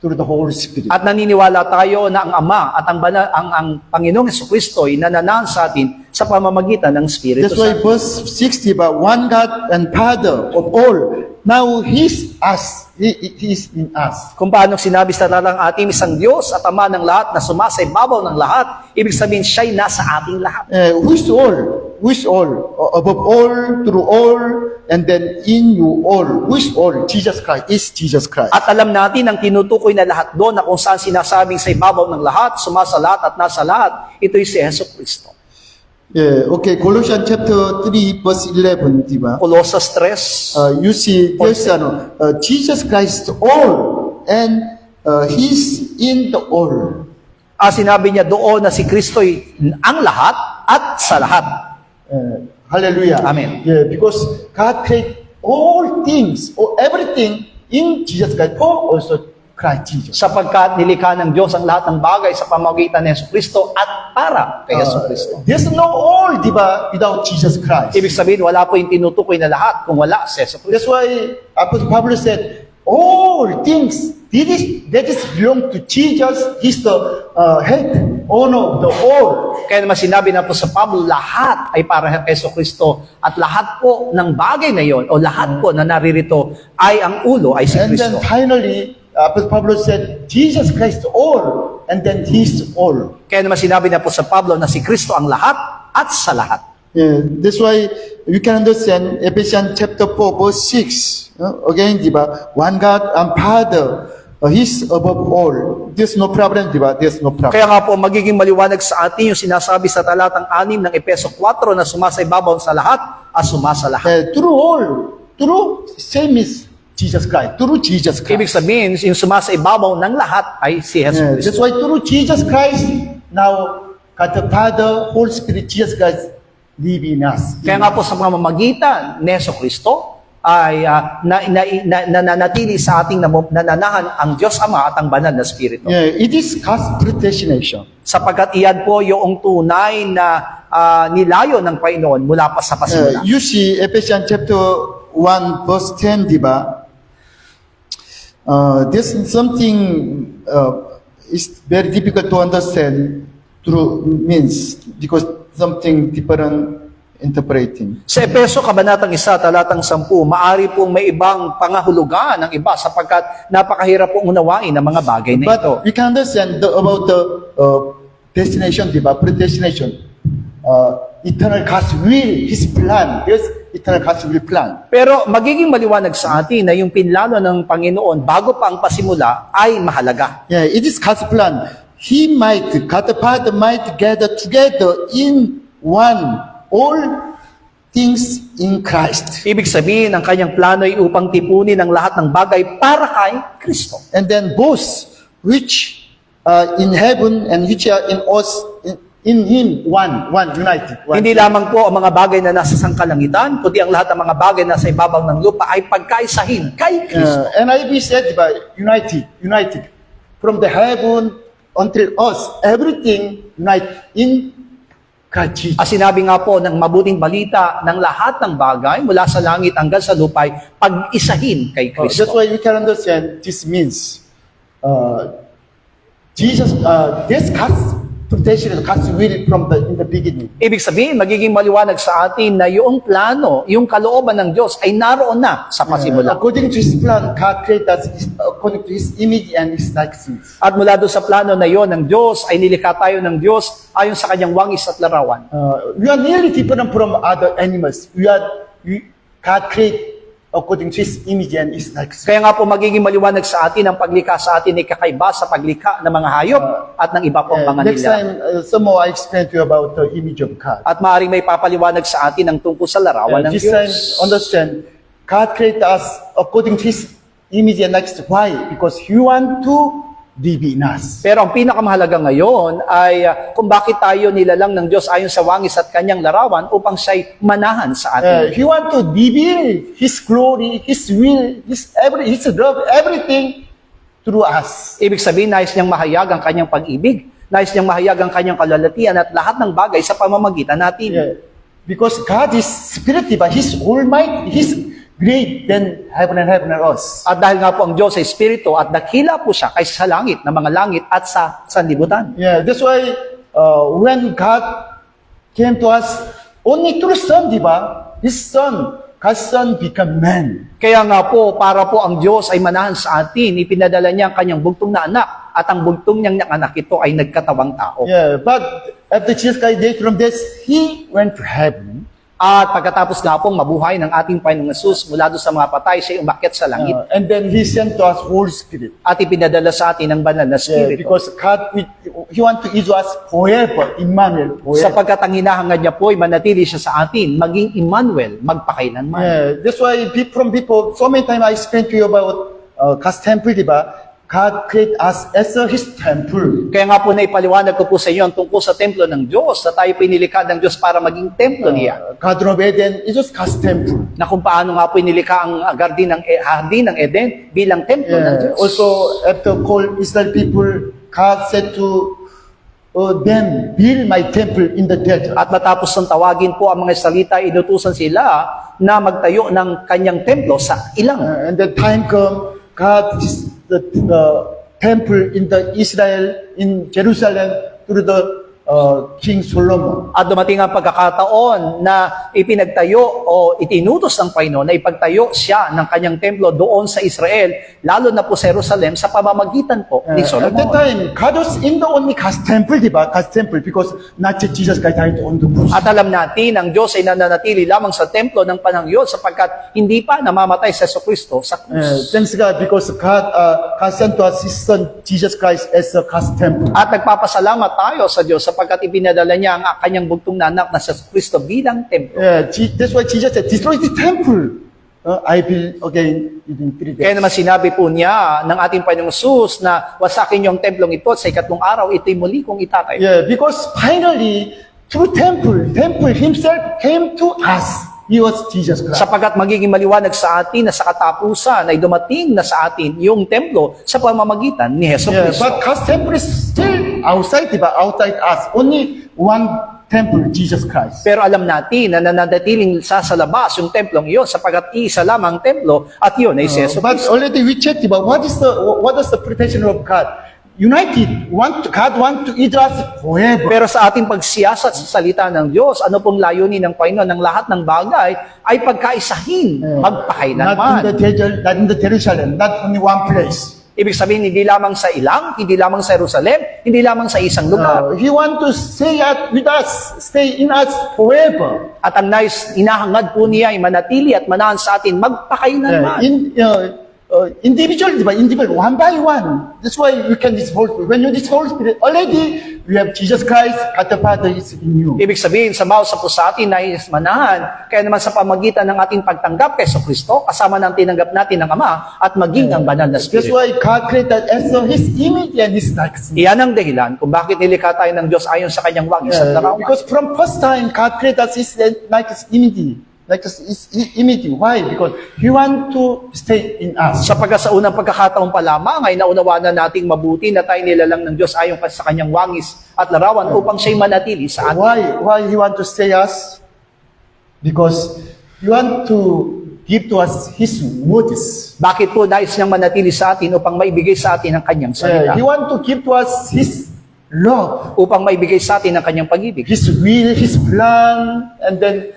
through the Holy Spirit. At naniniwala tayo na ang Ama at ang Panginoong Jesucristo ay nananahan sa atin sa pamamagitan ng Espiritu That's why Santo. verse 60, but one God and Father of all, now He's us, He is in us. Kung paano sinabi sa talang ating isang Diyos at Ama ng lahat na sumasaibabaw ng lahat, ibig sabihin siya'y nasa ating lahat. Who is all, above all, through all, and then in you all. Who is all? Jesus Christ is Jesus Christ. At alam natin ang tinutukoy na lahat doon na kung saan sinasabing sa ibabaw ng lahat, sumasa lahat at nasa lahat, ito'y si Jesucristo. Yeah, okay, Colossians chapter 3, verse 11, diba? Colossus 3, You see, there's Jesus Christ all, and He's in the all. sinabi niya doon na si Kristo'y ang lahat at sa lahat. Hallelujah. Amen. Yeah, because God created all things, or everything in Jesus Christ, for also Christ Jesus. Sapagkat nilikha ng Diyos ang lahat ng bagay sa pamamagitan ni Jesucristo at para kay Jesucristo. There's no all, diba, without Jesus Christ. Ibig sabihin, wala po yung tinutukoy na lahat kung wala si Jesucristo. That's why Apostle Pablo said, all things, that is belong to Jesus. He's the head, owner of the all. Kaya naman sinabi na po sa Pablo, lahat ay para kay Jesucristo at lahat po ng bagay na yon o lahat po na naririto ay ang ulo ay si And then Kristo. finally, Apostle Pablo said, Jesus Christ all, and then He's all. Kaya naman sinabi na po sa Pablo na si Kristo ang lahat at sa lahat. Yeah, that's why you can understand Ephesians chapter 4, verse 6. Again, diba? One God and Father, He's above all. There's no problem, diba? There's no problem. Kaya nga po, magiging maliwanag sa atin yung sinasabi sa talatang 6 ng Epeso 4 na sumasaibabaw sa lahat at sumasa lahat. Through all, through same is Jesus Christ, through Jesus Ibig Christ. sabihin, yung sumasaibabaw ng lahat ay si Yeah, Jesucristo. that's why through Jesus Christ, now God the Father, Holy Spirit, Jesus Christ live in us. Kaya nga po sa pamamagitan ni Jesucristo ay nananatili sa ating nananahan ang Diyos Ama at ang banal na Espiritu. Yeah, it is God's predestination. Sapagkat iyan po yung tunay na nilayo ng Panginoon mula pa sa pasimula. You see, Ephesians chapter 1, verse 10, diba? This is something is very difficult to understand through means because something different interpreting. Sa Epeso, Kabanatang 1, Talatang 10, maari pong may ibang pangahulugan ng iba sapagkat napakahirap pong unawain ang mga bagay na ito. But we can understand about the destination, diba? Predestination. Eternal God's will, His plan. Yes, eternal God's will plan. Pero magiging maliwanag sa atin na yung pinlano ng Panginoon bago pa ang pasimula ay mahalaga. Yeah, it is God's plan. God the Father might gather together in one all things in Christ. Ibig sabihin, ang kanyang plano ay upang tipunin ang lahat ng bagay para kay Kristo. And then both which are in heaven and which are in us, in Him, one, united. One. Hindi lamang po ang mga bagay na nasa sangkalangitan, kundi ang lahat ng mga bagay na sa ibabaw ng lupa ay pagkaisahin kay Kristo. NIV said by united. From the heaven until us, everything united in Christ Jesus. Sinabi nga po ng mabuting balita ng lahat ng bagay mula sa langit hanggang sa lupa ay pag-isahin kay That's Kristo. why we can understand this means this God's protection, God's will in the beginning. Ibig sabihin, magiging maliwanag sa atin na yung plano, yung kalooban ng Diyos ay naroon na sa pasimula. According to His plan, God created us according to His image and His likeness. At mula doon sa plano na yon ng Diyos, ay nilikha tayo ng Diyos ayon sa kanyang wangis at larawan. We are nearly different from other animals. God created according to His image and His likeness. Kaya nga po magiging maliwanag sa atin ang paglikha sa atin ay kakaiba sa paglikha ng mga hayop at ng iba pong mga Next nila. time, some more I explain to you about the image of God. At maaaring may papaliwanag sa atin ang tungkol sa larawan ng This time, Diyos. understand, God created us according to His image and likeness. Why? Because He want to live in us. Pero ang pinakamahalaga ngayon ay kung bakit tayo nilalang ng Diyos ayon sa wangis at kanyang larawan upang siya'y manahan sa atin. He want to reveal His glory, His will, His love, everything through us. Ibig sabihin, nais niyang mahayag ang kanyang pag-ibig, nais niyang mahayag ang kanyang kalalatian at lahat ng bagay sa pamamagitan natin. Yeah. Because God is spirit, but He's almighty, He's great than heaven and earth. At dahil nga po ang Diyos ay Espiritu at dakila po siya kaysa sa langit, ng mga langit at sa sanlibutan. Yeah, that's why when God came to us, only through Son, di ba? His Son, God's Son become man. Kaya nga po, para po ang Diyos ay manahan sa atin, ipinadala niya ang kanyang bugtong na anak at ang bugtong niyang anak ito ay nagkatawang tao. Yeah, but after Jesus Christ died from death, He went to heaven. At pagkatapos nga pong mabuhay ng ating Panginoong Hesus mula doon sa mga patay, siya umakyat sa langit. And then He sent to us Holy Spirit. At ipinadala sa atin ang banal na Yeah, Espiritu. because God, He want to use us forever, Emmanuel, forever. Sapagkat ang hinahangad niya po ay manatili siya sa atin, maging Emmanuel, magpakailanman. Yeah, that's why from people, so many times I explained to you about God's temple, di ba? God created us as His temple. Kaya nga po naipaliwanag ko po sa inyo ang tungkol sa templo ng Diyos, na tayo pinilikha ng Diyos para maging templo niya. Garden of Eden is just God's temple. Na kung paano nga po inilikha ang hardin ng Eden bilang templo ng Diyos. Also, after call Israel people, God said to them, build my temple in the desert. At matapos ng tawagin po ang mga Israelita, inutusan sila na magtayo ng kanyang templo sa ilang. And the time come, God is the temple in the Israel, in Jerusalem, through the King Solomon. At dumating ang pagkakataon na ipinagtayo o itinutos ng Panginoon na ipagtayo siya ng kanyang templo doon sa Israel, lalo na po sa Jerusalem, sa pamamagitan po ni At that Solomon. time, God was in the only God's temple, diba? God's temple, because not just Jesus Christ died on the cross. At alam natin, ang Diyos ay nananatili lamang sa templo ng panahon yun sapagkat hindi pa namamatay sa Jesucristo sa krus. Thanks God, because God sent to us His Son, Jesus Christ, as a God's temple. At nagpapasalamat tayo sa Diyos sapagkat ipinadala niya ang kanyang bugtong na anak na sa Kristo bilang templo. That's why Jesus said, destroy the temple. I will again in 3 days. Kaya naman sinabi po niya ng ating Panginoong Hesus na wasakin niyo ang templong ito at sa ikatlong araw ito'y muli kong itatayo. Yeah, because finally, through temple Himself came to us. He was Jesus Christ. Sapagkat magiging maliwanag sa atin na sa katapusan ay dumating na sa atin yung templo sa pamamagitan ni Hesus Yeah, Kristo. but God's temple is still outside, diba? Outside us. Only one temple, Jesus Christ. Pero alam natin na nananatiling sa labas yung templong iyon sapagkat isa lamang ang templo at yun ay si Hesus But Kristo. already we checked, diba? What is the pretension of God? United. God want to eat us forever. Pero sa ating pagsiyasat sa salita ng Diyos, ano pong layunin ng Panginoon ng lahat ng bagay ay pagkaisahin, Not in magpakailanman. the desert, not in the Jerusalem, not only one place. Ibig sabihin, hindi lamang sa ilang, hindi lamang sa Jerusalem, hindi lamang sa isang lugar. He want to stay with us, stay in us forever. At ang inahangad po niya ay manatili at manahan sa atin magpakailanman. Individual, one by one. That's why we can this whole Spirit. When you this whole Spirit, already we have Jesus Christ, God the Father is in you. Ibig sabihin, sa bawat po sa atin ay manahan. Kaya naman sa pamagitan ng ating pagtanggap kay Kristo, kasama ng tinanggap natin ng Ama at maging ang banal na That's Espiritu. why God created as His image and His likeness. Iyan ang dahilan kung bakit nilikha tayo ng Diyos ayon sa kanyang wangis at larawan. Because from first time, God created His likeness image. Like His image. Why? Because He want to stay in us. Sapagkat sa unang pagkakataon pa lamang ay naunawanan nating mabuti na tayo nilalang ng Diyos ayon sa kanyang wangis at larawan upang siya'y manatili sa atin. Why He want to stay us? Because He want to give to us His words. Bakit po nais niyang manatili sa atin upang maibigay sa atin ang kanyang salita? He want to give to us His love, Upang maibigay sa atin ang kanyang pag-ibig. His will, His plan, and then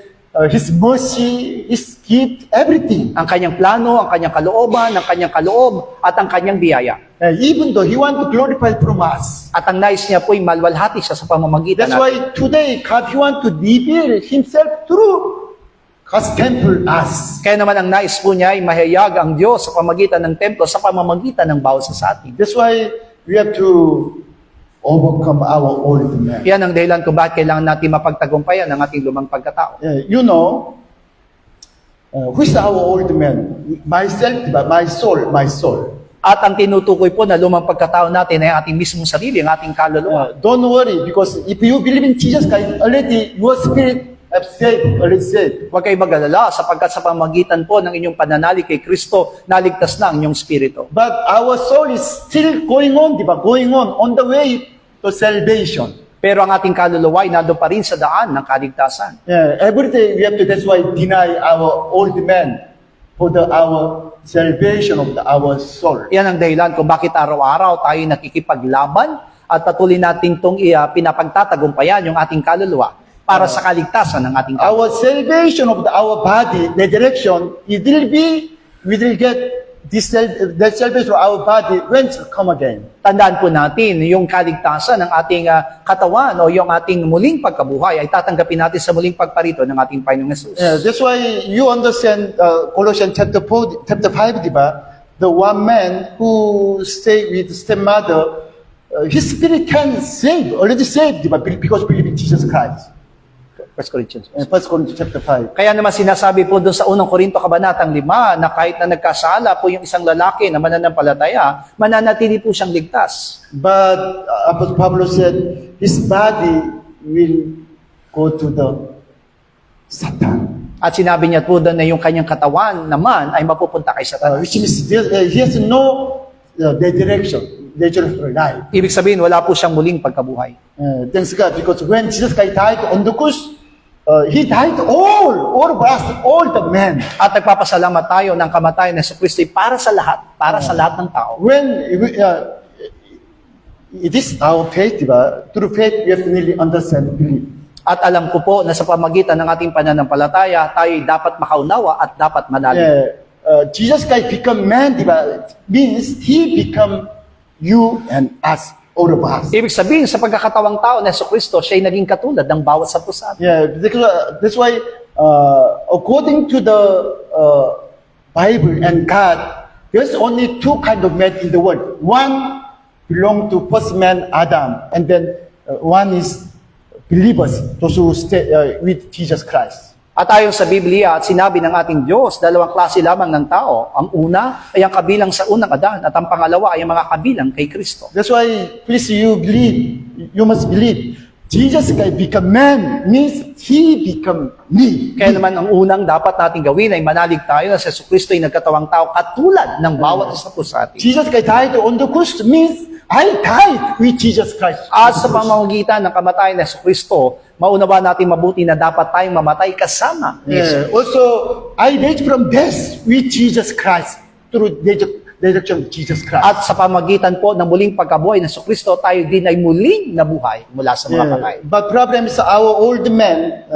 His mercy, His gift, everything. Ang kanyang plano, ang kanyang kalooban, ang kanyang kaloob, at ang kanyang biyaya. Even though He want to glorify from us. At ang nais niya po'y malwalhati siya sa pamamagitan That's natin. why today God He want to reveal Himself through God's temple us. Kaya naman ang nais po niya ay mahayag ang Diyos sa pamagitan ng templo, sa pamamagitan ng bawat isa sa atin. That's why we have to overcome our old man. Yan ang dahilan kung bakit kailangan natin mapagtagumpayan ang ating lumang pagkatao. You know, who is our old man? Myself, my soul. At ang tinutukoy po na lumang pagkatao natin ay ating mismong sarili, ang ating kaluluwa. Don't worry, because if you believe in Jesus Christ, already your spirit have already saved. Huwag kayo mag-alala sapagkat sa pamagitan po ng inyong pananalig kay Kristo, naligtas na ang inyong spirito. But our soul is still going on the way to salvation. Pero ang ating kaluluwa ay nando pa rin sa daan ng kaligtasan. Every day we have to, that's why deny our old man for our salvation of our soul. Yan ang dahilan kung bakit araw-araw tayo nakikipaglaban at patuloy natin itong pinapagtatagumpayan yung ating kaluluwa para sa kaligtasan ng ating kaluluwa. Our salvation of our body, the direction, we will get that salvation of our body when it come again. Tandaan po natin, yung kaligtasan ng ating katawan o yung ating muling pagkabuhay ay tatanggapin natin sa muling pagparito ng ating Panginoong Hesus. That's why you understand Colossians chapter 5, diba? The one man who stayed with stepmother, his spirit can save, already saved, diba? Because believe in Jesus Christ. 1 Corinthians. 1 Corinthians chapter 5. Kaya naman sinasabi po doon sa unang Korinto kabanatang 5 na kahit na nagkasala po yung isang lalaki na mananampalataya, mananatili po siyang ligtas. But Apostle Pablo said, his body will go to the Satan. At sinabi niya po doon na yung kanyang katawan naman ay mapupunta kay Satanas. Which means he has no direction for life. Ibig sabihin, wala po siyang muling pagkabuhay. Thanks God, because when Jesus Christ died on the cross, He died all of us, all the men. At nagpapasalamat tayo ng kamatayan ng Kristo para sa lahat ng tao. When it is our faith, diba? Through faith, we have to really understand, believe. At alam ko po na sa pamagitan ng ating pananampalataya, tayo dapat makaunawa at dapat manalig. Jesus Christ become man, diba? Means He become you and us, all of us. Ibig sabihin, sa pagkakatawang tao na Kristo, siya ay naging katulad ng bawat sa pusa. That's why, according to the Bible and God, there's only two kind of men in the world. One belong to first man Adam, and then one is believers, those who stay with Jesus Christ. At ayon sa Biblia at sinabi ng ating Diyos, dalawang klase lamang ng tao. Ang una ay ang kabilang sa unang Adan at ang pangalawa ay ang mga kabilang kay Kristo. That's why, please, you must believe. Jesus Christ become man means He become me. Kaya naman ang unang dapat natin gawin ay manalig tayo na si Kristo ay nagkatawang tao katulad ng bawat isa po sa atin. Jesus Christ died on the cross means I died with Jesus Christ. At sa pamamagitan ng kamatayan ng Kristo, maunawa natin mabuti na dapat tayong mamatay kasama ni Jesus. Also, I raised from death with Jesus Christ through the resurrection of Jesus Christ. At sa pamagitan po ng muling pagkabuhay ng Kristo, tayo din ay muling nabuhay mula sa mga patay. But problem is our old man,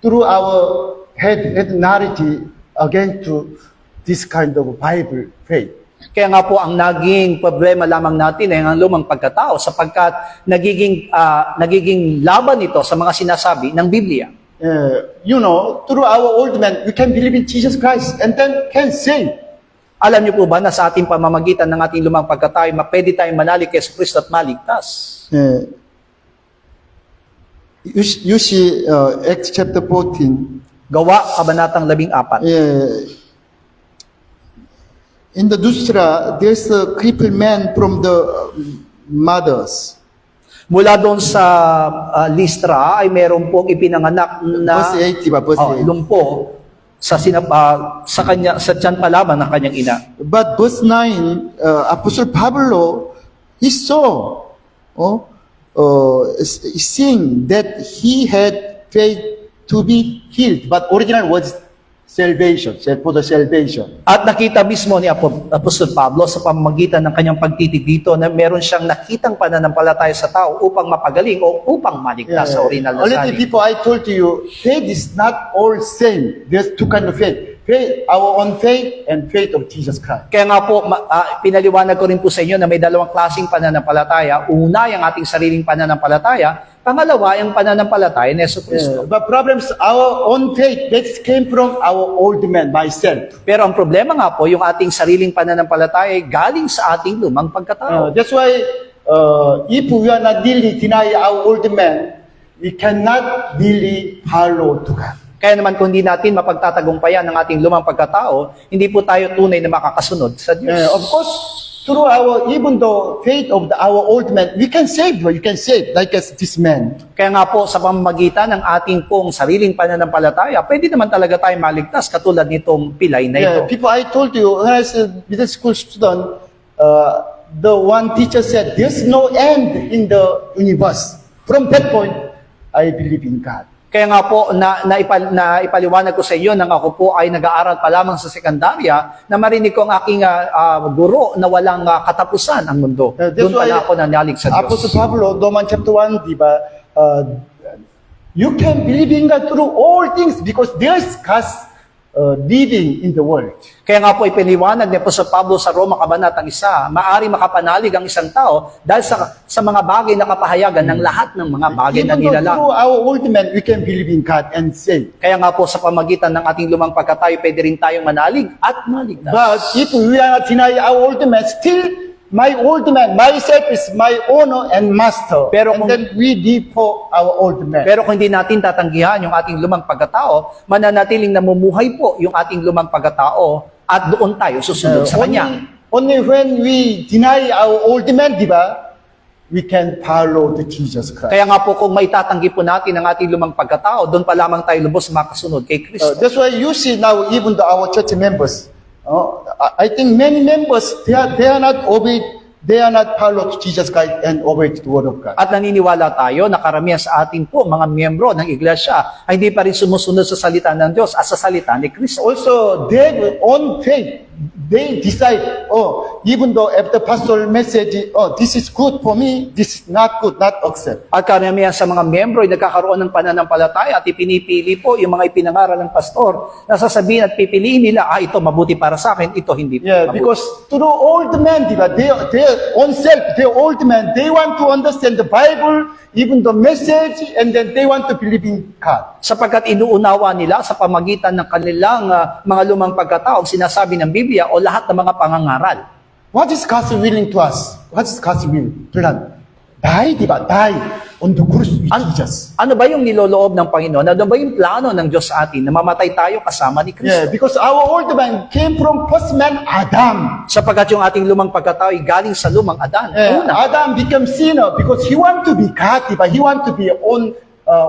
through our head narrative again to this kind of Bible faith. Kaya nga po ang naging problema lamang natin ay ang lumang pagkatao sapagkat nagiging laban ito sa mga sinasabi ng Biblia. Through our old man, we can believe in Jesus Christ and then can save. Alam niyo po ba na sa ating pamamagitan ng ating lumang pagkatao, pwede tayong manalig kay Kristo at maligtas? You see Acts chapter 14. Gawa, kabanatang 14. In the Lustra, there's a crippled man from the mothers. Mula doon sa Listra ay meron pong ipinanganak na Verse 8, diba? Verse 8. lumpo sa kanya sa tiyan pa lamang ng kanyang ina. But verse 9, Apostle Pablo, he saw, seeing that he had faith to be healed. But original was salvation, for the salvation. At nakita mismo ni Apostol Pablo sa pamamagitan ng kanyang pagtitig dito na meron siyang nakitang pananampalataya sa tao upang mapagaling o upang maligtas sa orinal na Already sali. before I told you, faith is not all same. There's two kind of faith. our own faith and faith of Jesus Christ. Kaya nga po, pinaliwanag ko rin po sa inyo na may dalawang klaseng pananampalataya. Una, yung ating sariling pananampalataya. Pangalawa, yung pananampalataya ni Yesu Cristo. But problems, our own faith, that came from our old man, myself. Pero ang problema nga po, yung ating sariling pananampalataya ay galing sa ating lumang pagkatao. That's why if we are not really deny our old man, we cannot really follow to God. Kaya naman kung hindi natin mapagtatagumpayan ng ating lumang pagkatao, hindi po tayo tunay na makakasunod sa Diyos. Of course, through even though faith of our old man, we can save, you can save, like as this man. Kaya nga po, sa pamamagitan ng ating pong sariling pananampalataya, pwede naman talaga tayo maligtas katulad nitong pilay na ito. People, I told you, when I was a middle school student, the one teacher said, there's no end in the universe. From that point, I believe in God. Kaya nga po, ipaliwanag ko sa iyo nang ako po ay nag-aaral pa lamang sa sekundarya na marinig ko ang aking guro na walang katapusan ang mundo. Doon pala ako nanalig sa Diyos. Apostle Pablo, Roman chapter 1, di ba, you can believe in God through all things because there's God's living in the world. Kaya nga po ipiniwanag ni Apostol Pablo sa Roma Kabanatang 1, maari makapanalig ang isang tao dahil sa mga bagay na kapahayagan ng lahat ng mga bagay na Even though nilalang. through our old man, we can believe in God and save. Kaya nga po sa pamagitan ng ating lumang pagkatayo, pwede rin tayong manalig at maligtas. But if we are not deny our old man, still my old man, myself is my owner and master. Pero and kung- then we live for our old man. Pero kung hindi natin tatanggihan yung ating lumang pagkatao, mananatiling namumuhay po yung ating lumang pagkatao at doon tayo susunod sa Kanya. Only when we deny our old man, di ba, we can follow the Jesus Christ. Kaya nga po kung may tatanggi po natin ang ating lumang pagkatao, doon pa lamang tayo lubos makasunod kay Kristo. That's why you see now, even our church members, I think many members, they are not obeyed, they are not follow to Jesus Christ and obey to the word of God. At naniniwala tayo na karamihan sa atin po, mga miyembro ng iglesia, ay hindi pa rin sumusunod sa salita ng Diyos at sa salita ni Kristo. Also, their own faith, they decide, even though if the pastoral message, this is good for me, this is not good, not accept. At karamihan sa mga miyembro ay nagkakaroon ng pananampalataya at ipinipili po yung mga ipinangaral ng pastor na sasabihin at pipiliin nila, ito mabuti para sa akin, ito hindi Yeah, mabuti. because through old men, their own self, their old men, they want to understand the Bible, even the message, and then they want to believe in God. Sapagkat inuunawa nila sa pamagitan ng kanilang mga lumang pagkatao, sinasabi ng Biblia o lahat ng mga pangangaral. What is God's willing to us? What is God's will? Plan. Die, di ba? Die on the cross with Jesus. Ano ba yung niloloob ng Panginoon? Ano ba yung plano ng Diyos sa atin na mamatay tayo kasama ni Yeah, Kristo? because our old man came from first man, Adam. Sapagkat yung ating lumang pagkatao ay galing sa lumang Adan. Yeah, Una, Adam became sinner because he want to be God, di ba? He want to be own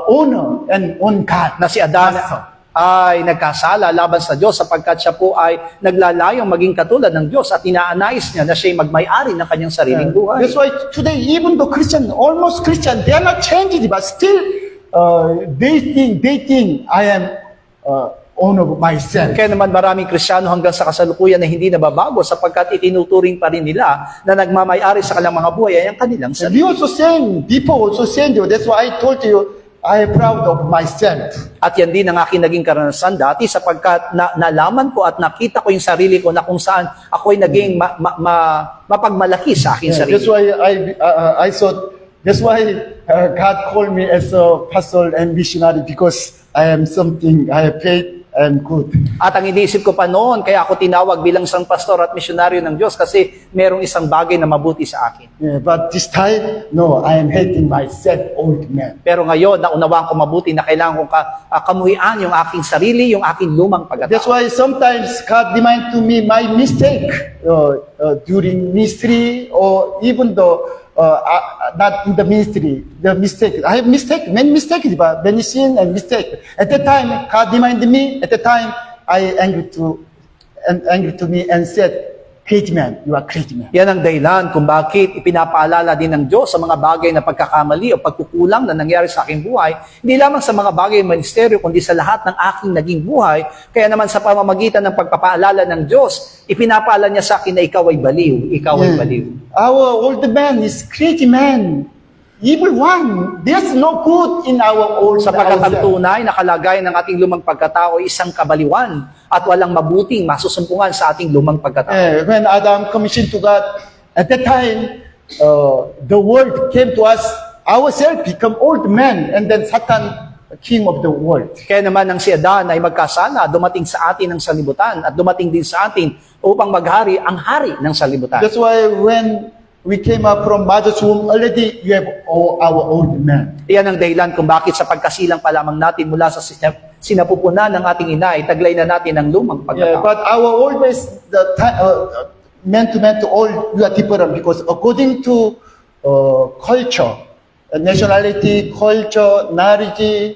owner and own God. na si Adan Master. ay nagkasala laban sa Diyos sapagkat siya po ay naglalayong maging katulad ng Diyos at inaanais niya na siya'y magmay-ari ng kanyang sariling buhay. That's why today, even the Christian, almost Christian, they are not changed, but still they think I am owner of myself. Kaya naman maraming Kristiyano hanggang sa kasalukuyan na hindi nababago sapagkat itinuturing pa rin nila na nagmamay-ari sa kanilang mga buhay ay ang kanilang And sarili. we also saying, people also saying, that's why I told you, I am proud of myself. At yan din ang aking naging karanasan dati sapagkat nalaman ko at nakita ko yung sarili ko na kung saan ako'y naging mapagmalaki sa aking sarili. That's why I thought, that's why God called me as a pastor and missionary because I am something, I have faith, I am good. At ang iniisip ko pa noon, kaya ako tinawag bilang isang pastor at misyonaryo ng Diyos kasi merong isang bagay na mabuti sa akin. Yeah, but this time, no, I am hating myself, old man. Pero ngayon, naunawaan ko mabuti na kailangan kong kamuhian yung aking sarili, yung aking lumang That's pagkatao. why sometimes God remind to me my mistake during ministry or even though not in the ministry, the mistake. I have mistake, many mistakes, but many sin and mistake. At the time, God reminded me. At the time, I angry to me and said, "Great man, you are great man." Yan ang dahilan kung bakit ipinapaalala din ng Diyos sa mga bagay na pagkakamali o pagkukulang na nangyari sa aking buhay, hindi lamang sa mga bagay ng ministeryo, kundi sa lahat ng aking naging buhay. Kaya naman sa pamamagitan ng pagpapaalala ng Diyos, ipinapaalala niya sa akin na ikaw ay baliw, ikaw ay baliw. Our old man is great man. evil one. There's no good in our own Sapagkat ang ourselves. tunay na kalagayan ng ating lumang pagkatao ay isang kabaliwan at walang mabuting masusumpungan sa ating lumang pagkatao. When Adam commissioned to God, at that time, the world came to us, ourselves become old men, and then Satan, king of the world. Kaya naman nang si Adan ay magkasala, dumating sa atin ang sanlibutan at dumating din sa atin upang maghari ang hari ng sanlibutan. That's why when we came up from mother's womb, already you have all our old men. Iyan ang dahilan kung bakit sa pagkasilang pa lamang natin mula sa sinapupunan ng ating ina, itaglay na natin ang lumang Yeah, pagkatao. but our old is the man to old, we are different because according to culture, nationality, culture, knowledge,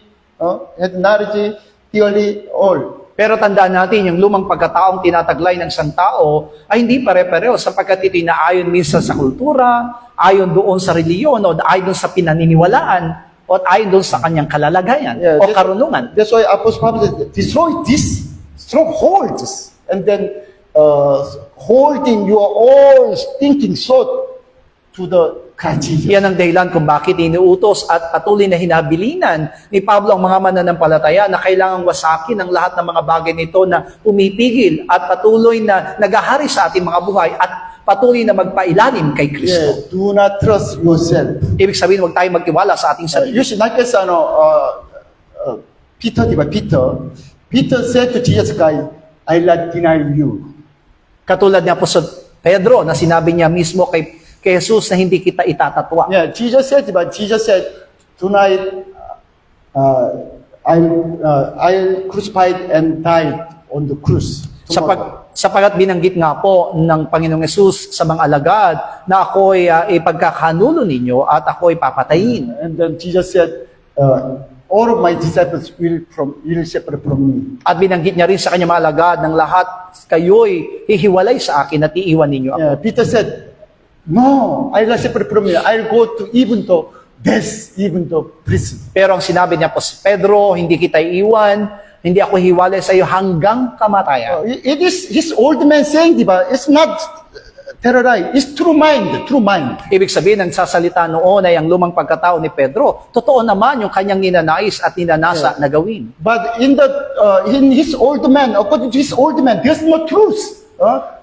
theory, all. Pero tandaan natin, yung lumang pagkataong tinataglay ng isang tao ay hindi pare-pareho sapagkat ito inaayon minsan sa kultura, ayon doon sa reliyon, o ayon doon sa pinaniniwalaan, o ayon doon sa kanyang kalalagayan Yeah, o karunungan. That's why Apostle Paul said, destroy these strongholds, and then holding your all thinking thought to the Christ Jesus. Yan ang dahilan kung bakit iniutos at patuloy na hinabilinan ni Pablo ang mga mananampalataya na kailangang wasakin ang lahat ng mga bagay nito na pumipigil at patuloy na nagahari sa ating mga buhay at patuloy na magpailalim kay Kristo. Yeah, do not trust yourself. Ibig sabihin, huwag tayong magtiwala sa ating sarili. You should not guess, Peter, di ba? Peter said to Jesus Christ, I will deny you. Katulad ni Apostol Pedro na sinabi niya mismo kay Jesus na hindi kita itatatwa. Yeah, Jesus said, tonight I'll crucified and died on the cross. Tomorrow. Sapagat binanggit nga po ng Panginoong Yesus sa mga alagad na ako'y ipagkakanulo ninyo at ako'y papatayin. And then Jesus said, all of my disciples will separate from me. At binanggit niya rin sa kanyang mga alagad ng lahat kayo'y hihiwalay sa akin at iiwan ninyo ako. Yeah, Peter said, no, I will separate from you. I'll go to even to death, even to prison. Pero ang sinabi niya po si Pedro, hindi kita iiwan, hindi ako hiwalay sa iyo hanggang kamatayan. It is his old man saying, diba? It's not terrorize. It's true mind, true mind. Ibig sabihin, ang sasalita noon ay ang lumang pagkatao ni Pedro. Totoo naman yung kanyang ninanais at ninanasa na gawin. But in his old man, according to his old man, there's no truth.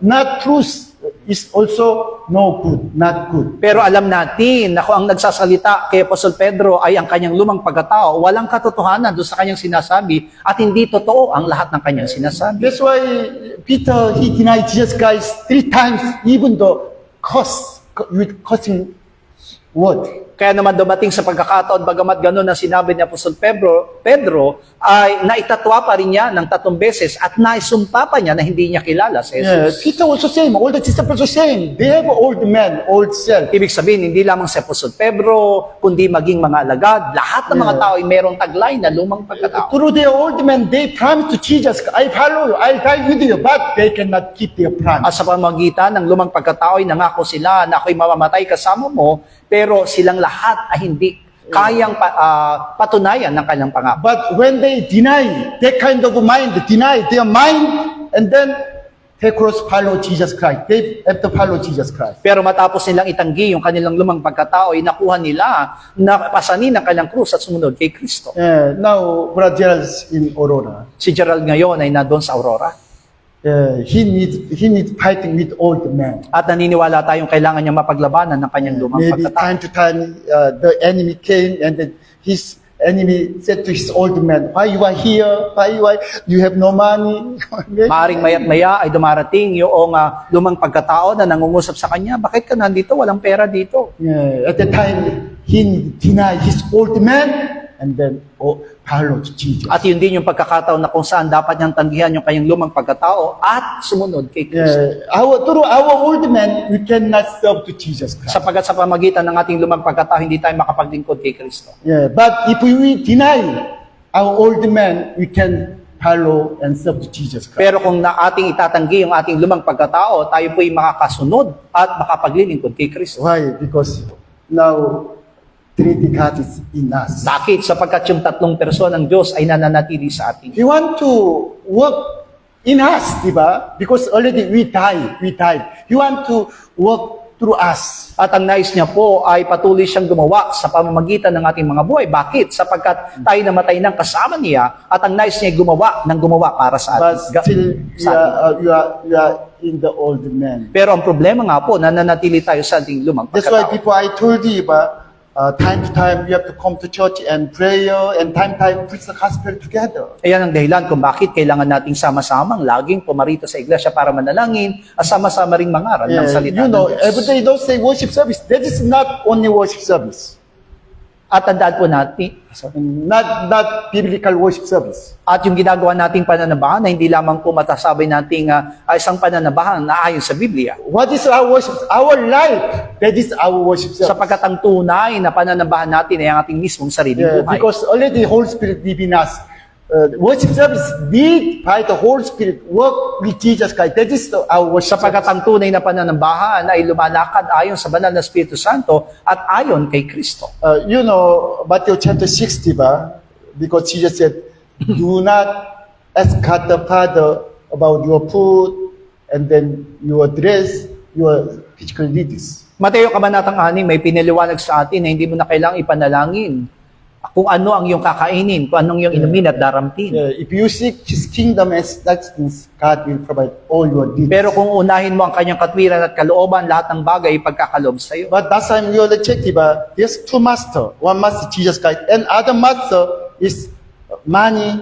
Not truth is also no good, not good. Pero alam natin na kung ang nagsasalita kay Apostol Pedro ay ang kanyang lumang pagkatao, walang katotohanan doon sa kanyang sinasabi at hindi totoo ang lahat ng kanyang sinasabi. That's why Peter, he denied Jesus Christ 3 times, even though with cursing word. Kaya naman dumating sa pagkakataon, bagamat gano'n na sinabi ni Apostol Pedro ay naitatwa pa rin niya ng 3 beses at naisumpa pa niya na hindi niya kilala si Yeah, Jesus. Peter also same, all the disciples also same. They have old man, old self. Ibig sabihin, hindi lamang si Apostol Pedro, kundi maging mga alagad, lahat ng mga tao ay mayroong taglay na lumang pagkatao. Through their old man, they promised to Jesus, I follow you, I'll die with you, but they cannot keep their promise. At sa pamamagitan ng lumang pagkatao ay nangako sila na ako'y mamamatay kasama mo, pero silang lahat ay hindi kayang patunayan ng kanyang pangako. But when they deny that kind of mind, deny their mind, and then they cross follow Jesus Christ. They have to follow Jesus Christ. Pero matapos nilang itanggi yung kanilang lumang pagkatao, ay nakuha nila na pasanin ang kanyang krus at sumunod kay Kristo. Now, brothers in Aurora, Si Gerald ngayon ay nandun sa Aurora. he needs fighting with old men. At naniniwala tayong kailangan niya mapaglabanan ng kanyang lumang Maybe pagkatao. time to time, the enemy came, and then his enemy said to his old man, why you are here? Why you have no money? Maaring maya't maya ay dumarating yung lumang pagkatao na nangungusap sa kanya, bakit ka nandito? Walang pera dito. Yeah, at the time, he denied his old man, and then followed Jesus. At yun din yung pagkakataon na kung saan dapat niyang tanggihan yung kanyang lumang pagkatao at sumunod kay Kristo. Through our old man, we cannot serve to Jesus Christ. Sapagat sa pamagitan ng ating lumang pagkatao, hindi tayo makapaglingkod kay Kristo. Yeah, but if we deny our old man, we can follow and serve to Jesus Christ. Pero kung na ating itatanggi yung ating lumang pagkatao, tayo po'y makakasunod at makapaglilingkod kay Kristo. Why? Because now Trinity God is in us. Bakit? Sapagkat yung 3 personang Diyos ay nananatili sa atin. He want to work in us, diba? Because already we died. He want to work through us. At ang nais niya po ay patuloy siyang gumawa sa pamamagitan ng ating mga buhay. Bakit? Sapagkat tayo namatay ng kasama niya at ang nais niya ay gumawa para sa But atin. still, you are in the old man. Pero ang problema nga po, nananatili tayo sa ating lumang That's why pagkatao. before I told you about time to time you have to come to church and prayer and time to time preach the gospel together. Ayan ang dahilan kung bakit kailangan nating sama-samang laging pumarito sa iglesia para manalangin at sama-sama ring mangaral ng salita You ng know, Diyos. every day don't say worship service. That is not only worship service. At tandaan po natin, Not biblical worship service. at yung ginagawa nating pananabahan na hindi lamang po matasabay nating isang pananabahan na ayon sa Biblia. What is our worship? Our life. That is our worship service. Sapagkat ang tunay na pananabahan natin ay ang ating mismong sariling Yeah, buhay. because already Holy Spirit live in us. Worship service lead by the Holy Spirit work with Jesus Christ. That is our worship Sapagkat service. ang tunay na pananambahan ay lumalakad ayon sa banal na Espiritu Santo at ayon kay Kristo. You know, Matthew chapter 60, because Jesus said, do not ask God the Father about your food and then your dress, your physical needs. Mateo Kabanatang 6 may pinaliwanag sa atin na hindi mo na kailangang ipanalangin kung ano ang iyong kakainin, kung anong iyong inumin at darampin. If you seek His kingdom and righteousness, God will provide all your needs. Pero kung unahin mo ang kanyang katwiran at kalooban, lahat ng bagay ay pagkakaloob sa iyo. But that time you are rejected. There's two masters. One master Jesus Christ, and other master is money,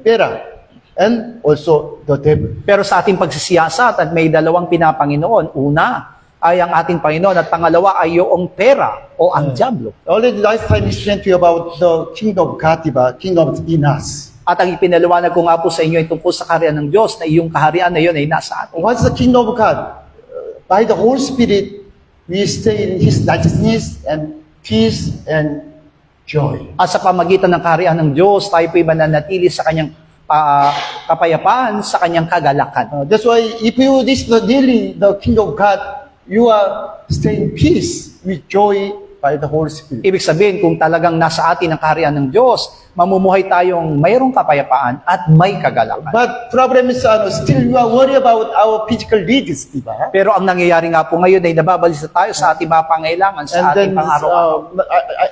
pera, and also the devil. Pero sa ating pagsisiyasat at may dalawang pinapanginoon, una ay ang ating Panginoon at pangalawa ay yung pera o ang diablo. Already last time we explained to you about the kingdom of God, kingdom in us. At ang ipinaliwanag ko nga po sa inyo ay tungkol sa kaharian ng Diyos na iyong kaharian na yun ay nasa atin. What's the kingdom of God? By the Holy Spirit, we stay in His righteousness and peace and joy. At sa pamagitan ng kaharian ng Diyos, tayo po'y mananatili sa kanyang kapayapaan, sa kanyang kagalakan. That's why if you reach really the kingdom of God, you are staying in peace with joy by the Holy Spirit. Ibig sabihin, kung talagang nasa atin ang kaharian ng Diyos, mamumuhay tayong mayroong kapayapaan at may kagalakan. But problem is, still you are worried about our physical needs, diba? Pero ang nangyayari nga po ngayon ay nababalisa tayo sa ating mga pangailangan, sa And then, ating pang-araw-araw.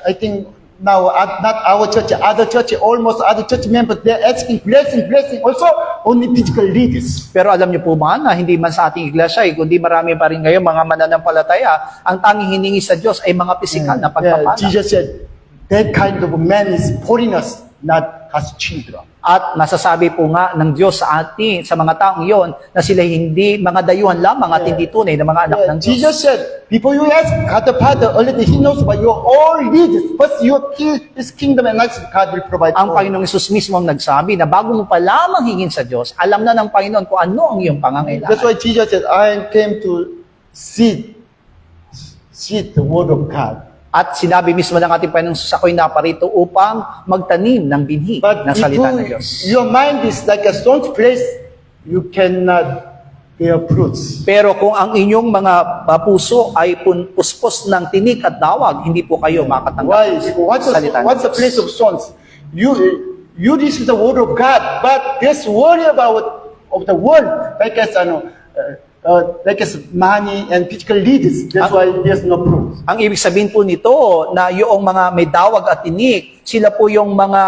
I think now, not our church, almost other church members, they're asking blessing, also only physical needs. Pero alam niyo po ba na hindi man sa ating iglesia, kundi marami pa rin ngayon mga mananampalataya, ang tanging hiningi sa Diyos ay mga pisikal na pagpapala. Jesus said, that kind of man is foreigners, not God's children. At masasabi po nga ng Diyos sa atin, sa mga taong iyon, na sila hindi mga dayuhan lamang at hindi tunay na mga anak ng Diyos. Jesus said, before you ask God the Father, already He knows about your all needs. First, His kingdom and righteousness, God will provide Ang all. Panginoong Yesus mismo ang nagsabi na bago mo pa lamang hingin sa Diyos, alam na ng Panginoon kung ano ang iyong That's pangangailangan. why Jesus said, I came to seed the word of God. At sinabi mismo ng ating Panginoong Yesus, ako'y naparito upang magtanim ng binhi But ng if salita ng Diyos. your mind is like a stone place, you cannot bear fruits. Pero kung ang inyong mga puso ay puspos ng tinik at dawag, hindi po kayo makatanggap Why? ng salita ng What's the Diyos. place of stones? You receive the word of God, but there's worry about of the world, like as money and physical needs. That's why there's no fruit. Ang ibig sabihin po nito na yung mga may dawag at tinik, sila po yung mga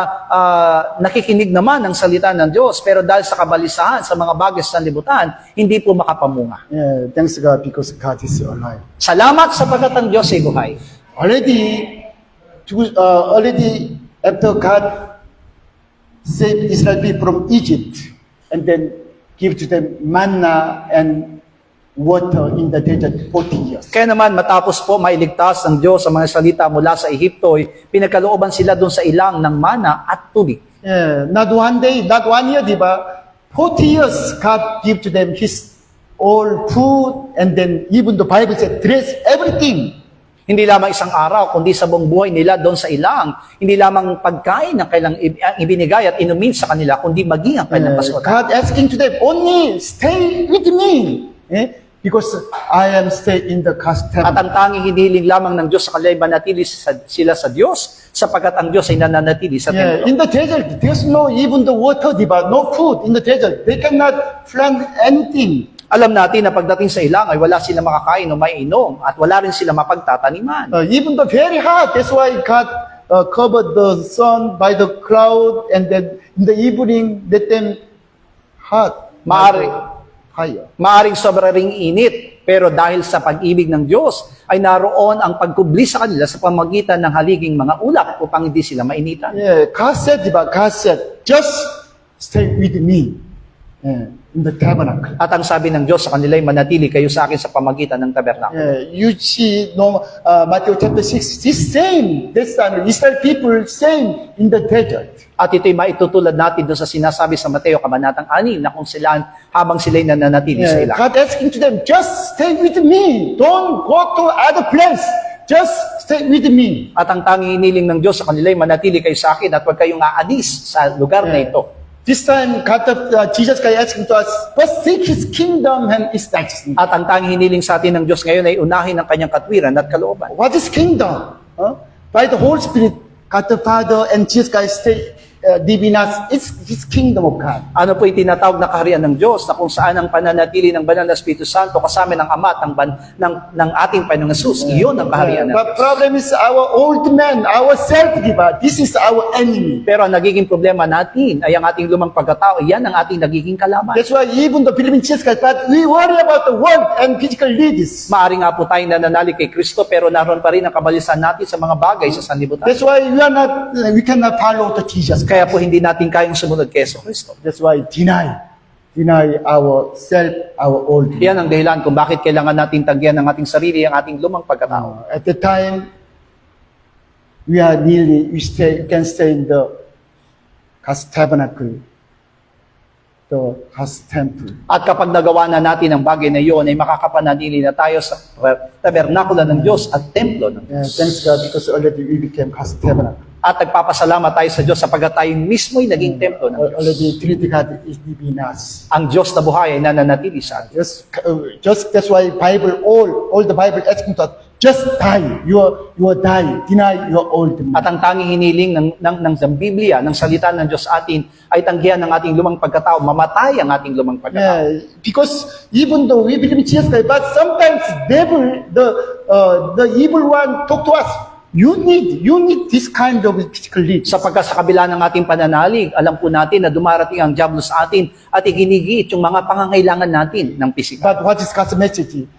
nakikinig naman ng salita ng Diyos, pero dahil sa kabalisahan, sa mga bagay sa libutan, hindi po makapamunga. Yeah, thanks to God because God is alive. Salamat sapagkat ang Diyos ay buhay. Already after God saved Israel people from Egypt and then give to them manna and water in the desert 40 years. Kaya naman matapos po mailigtas ng Diyos ang mga salita mula sa Ehipto, pinagkalooban sila doon sa ilang ng mana at tubig. Yeah, not one day, not 1 year, diba? 40 years God give to them His all food and then even the Bible said dress, everything. Hindi lamang isang araw, kundi sa buong buhay nila doon sa ilang. Hindi lamang pagkain ang kailang ibinigay at inumin sa kanila, kundi maging ang kailang kaswatan. God asking to them, only stay with me. Because I am stay in the God's At temple. ang tanging hinihiling lamang ng Diyos sa kanila ay manatili sila sa Diyos, sapagkat ang Diyos ay nananatili sa templo. In the desert, there's no even the water, diba? No food in the desert. They cannot plant anything. Alam natin na pagdating sa ilang ay wala sila makakain o maiinom at wala rin sila mapagtataniman. Even though very hot, that's why God covered the sun by the cloud, and then in the evening let them hot by the fire. Maaring sobra ring init, pero dahil sa pag-ibig ng Diyos, ay naroon ang pagkubli sa kanila sa pamagitan ng haliging mga ulap upang hindi sila mainitan. Yeah, God said, just stay with me in the tabernacle. At ang sabi ng Diyos sa kanila ay manatili kayo sa akin sa pamagitan ng tabernakulo. You see, Matthew chapter 6, this same, this time, Israel people same in the desert. At ito'y maitutulad natin doon sa sinasabi sa Mateo kabanatang 6 na kung sila habang sila'y nananatili sa ilang. God asking to them, just stay with me. Don't go to other place. Just stay with me. At ang tanging iniling ng Diyos sa kanila ay manatili kayo sa akin at huwag kayong aalis sa lugar na ito. This time, Jesus Christ asking to us, first seek His kingdom and His righteousness. At ang tanging hiniling sa atin ng Diyos ngayon ay unahin ang kanyang katwiran at kalooban. What is kingdom? By the Holy Spirit, God the Father and Jesus Christ stay live in us. It's His kingdom of God. Ano po yung tinatawag na kaharian ng Diyos na kung saan ang pananatili ng Banal na Espiritu Santo kasama ng Ama at ng ating Panginoong Hesus. Iyon ang kaharian ng But Diyos. problem is our old man, our self-giver. This is our enemy. Pero ang nagiging problema natin ay ang ating lumang pagkatao. Yan ang ating nagiging kalaban. That's why even the believing Jesus Christ, but we worry about the world and physical needs. Maaari nga po tayong nananalig kay Kristo pero naroon pa rin ang kabalisan natin sa mga bagay sa sanlibutan. That's why we cannot follow the Jesus Christ. Kaya po hindi natin kayang sumunod kay Kristo. That's why deny ourself, our old man. Yan ang dahilan kung bakit kailangan natin tagyan ng ating sarili ang ating lumang pagkatao. At the time, we can stay in the God's tabernacle, the God's temple. At kapag nagawa na natin ang bagay na iyon, ay makakapanatili na tayo sa tabernakula ng Diyos at templo ng Diyos. Thanks God because already we became God's tabernacle. At nagpapasalamat tayo sa Diyos sapagkat tayo mismo'y naging templo ng Diyos. Already Trinity God is living in us. Ang Diyos na buhay ay nananatili sa atin. Just that's why Bible, all the Bible asking to us, just die. You die. Deny your old man. At ang tanging hiniling ng Biblia, ng salita ng Diyos atin, ay tanggihan ng ating lumang pagkatao, mamatay ang ating lumang pagkatao. Because even though we believe in Jesus Christ, but sometimes devil, the evil one talk to us. You need this kind of physical needs. Sapagkat sa kabila ng ating pananalig, alam po natin na dumarating ang diablo sa atin at iginigiit yung mga pangangailangan natin ng pisikal. But what is God's message?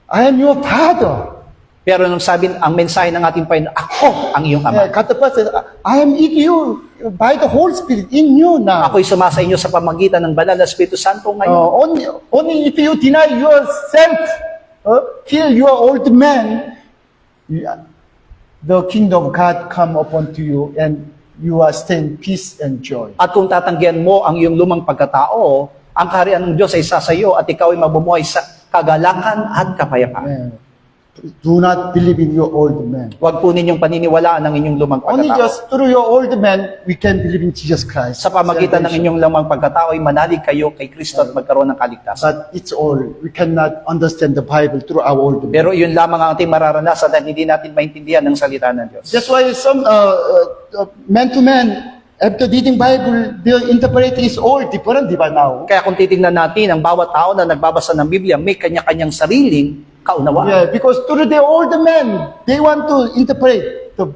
I am your father. Pero nung sabi ang mensahe ng ating Panginoon, ako ang iyong ama. God the Father said, I am in you by the Holy Spirit in you now. Ako'y sumasa inyo sa pamagitan ng Banal na Espiritu Santo ngayon. Only if you deny yourself, kill your old man, the kingdom of God come upon to you and you are staying peace and joy. At kung tatanggihan mo ang iyong lumang pagkatao, ang kaharian ng Diyos ay sasayo at ikaw ay mabumuhay sa kagalakan at kapayapaan. Do not believe in your old man. Huwag po ninyong paniniwalaan ang inyong lumang Only pagkatao. just through your old man, we can believe in Jesus Christ. Sa pamagitan ng inyong lumang pagkatao ay manalig kayo kay Kristo at magkaroon ng kaligtasan. But it's all. We cannot understand the Bible through our old man. Pero yun lamang ang ating mararanasan dahil hindi natin maintindihan ang salita ng Diyos. That's why some man to man, after reading Bible, the interpretation is all different, di ba now? Kaya kung titingnan natin, ang bawat tao na nagbabasa ng Biblia may kanya-kanyang sariling kaunawaan. Yeah, because through the old men, they want to interpret the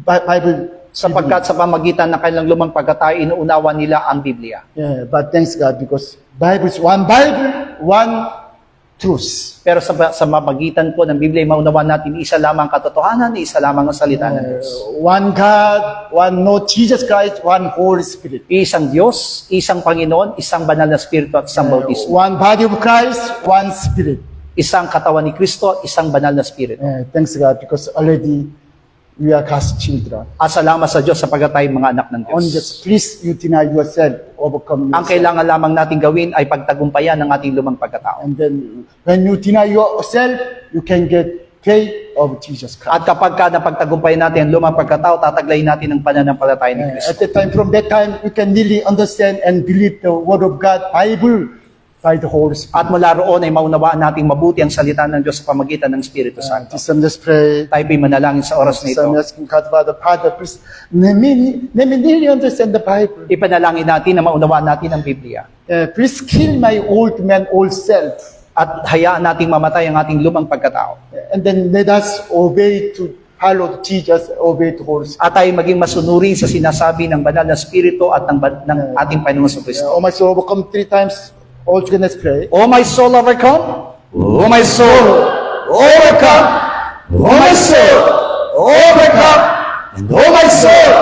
Bible. Sapagkat sa pamagitan ng kanilang lumang pagkatao, inuunawa nila ang Biblia. Yeah, but thanks God because Bible is one Bible, one truth. Pero sa pamagitan po ng Biblia, maunawaan natin isa lamang katotohanan, isa lamang ang salita ng Diyos. One God, one Lord Jesus Christ, one Holy Spirit. Isang Diyos, isang Panginoon, isang banal na Espiritu at isang bautismo. One body of Christ, one Spirit. Isang katawan ni Kristo, isang banal na Espiritu. Thanks God because already we are God's children. At salamat sa Diyos sapagkat tayo mga anak ng Diyos. Only just please you deny yourself, overcome Ang yourself. kailangan lamang natin gawin ay pagtagumpayan ng ating lumang pagkatao. And then when you deny yourself, you can get faith of Jesus Christ. At kapag ka napagtagumpayan natin ang lumang pagkatao, tataglayin natin ang pananampalataya ni At Kristo. from that time, we can really understand and believe the Word of God, Bible, by the Holy Spirit. At mula roon ay maunawaan nating mabuti ang salita ng Diyos sa pamagitan ng Espiritu Santo. Just let's pray. Tayo po'y manalangin sa oras na ito. So I'm asking God, Father, please let me really understand the Bible. Ipanalangin natin na maunawaan natin ang Biblia. Please kill my old man, old self. At hayaan nating mamatay ang ating lumang pagkatao. And then let us obey to follow Jesus, obey to Holy Spirit. At tayo maging masunurin sa sinasabi ng banal na Espiritu at ng ating Panginoon sa Kristo. Oh my soul, overcome 3 times. All together, let's pray. O my soul, overcome. O my soul, overcome. O my soul, overcome. And o my soul,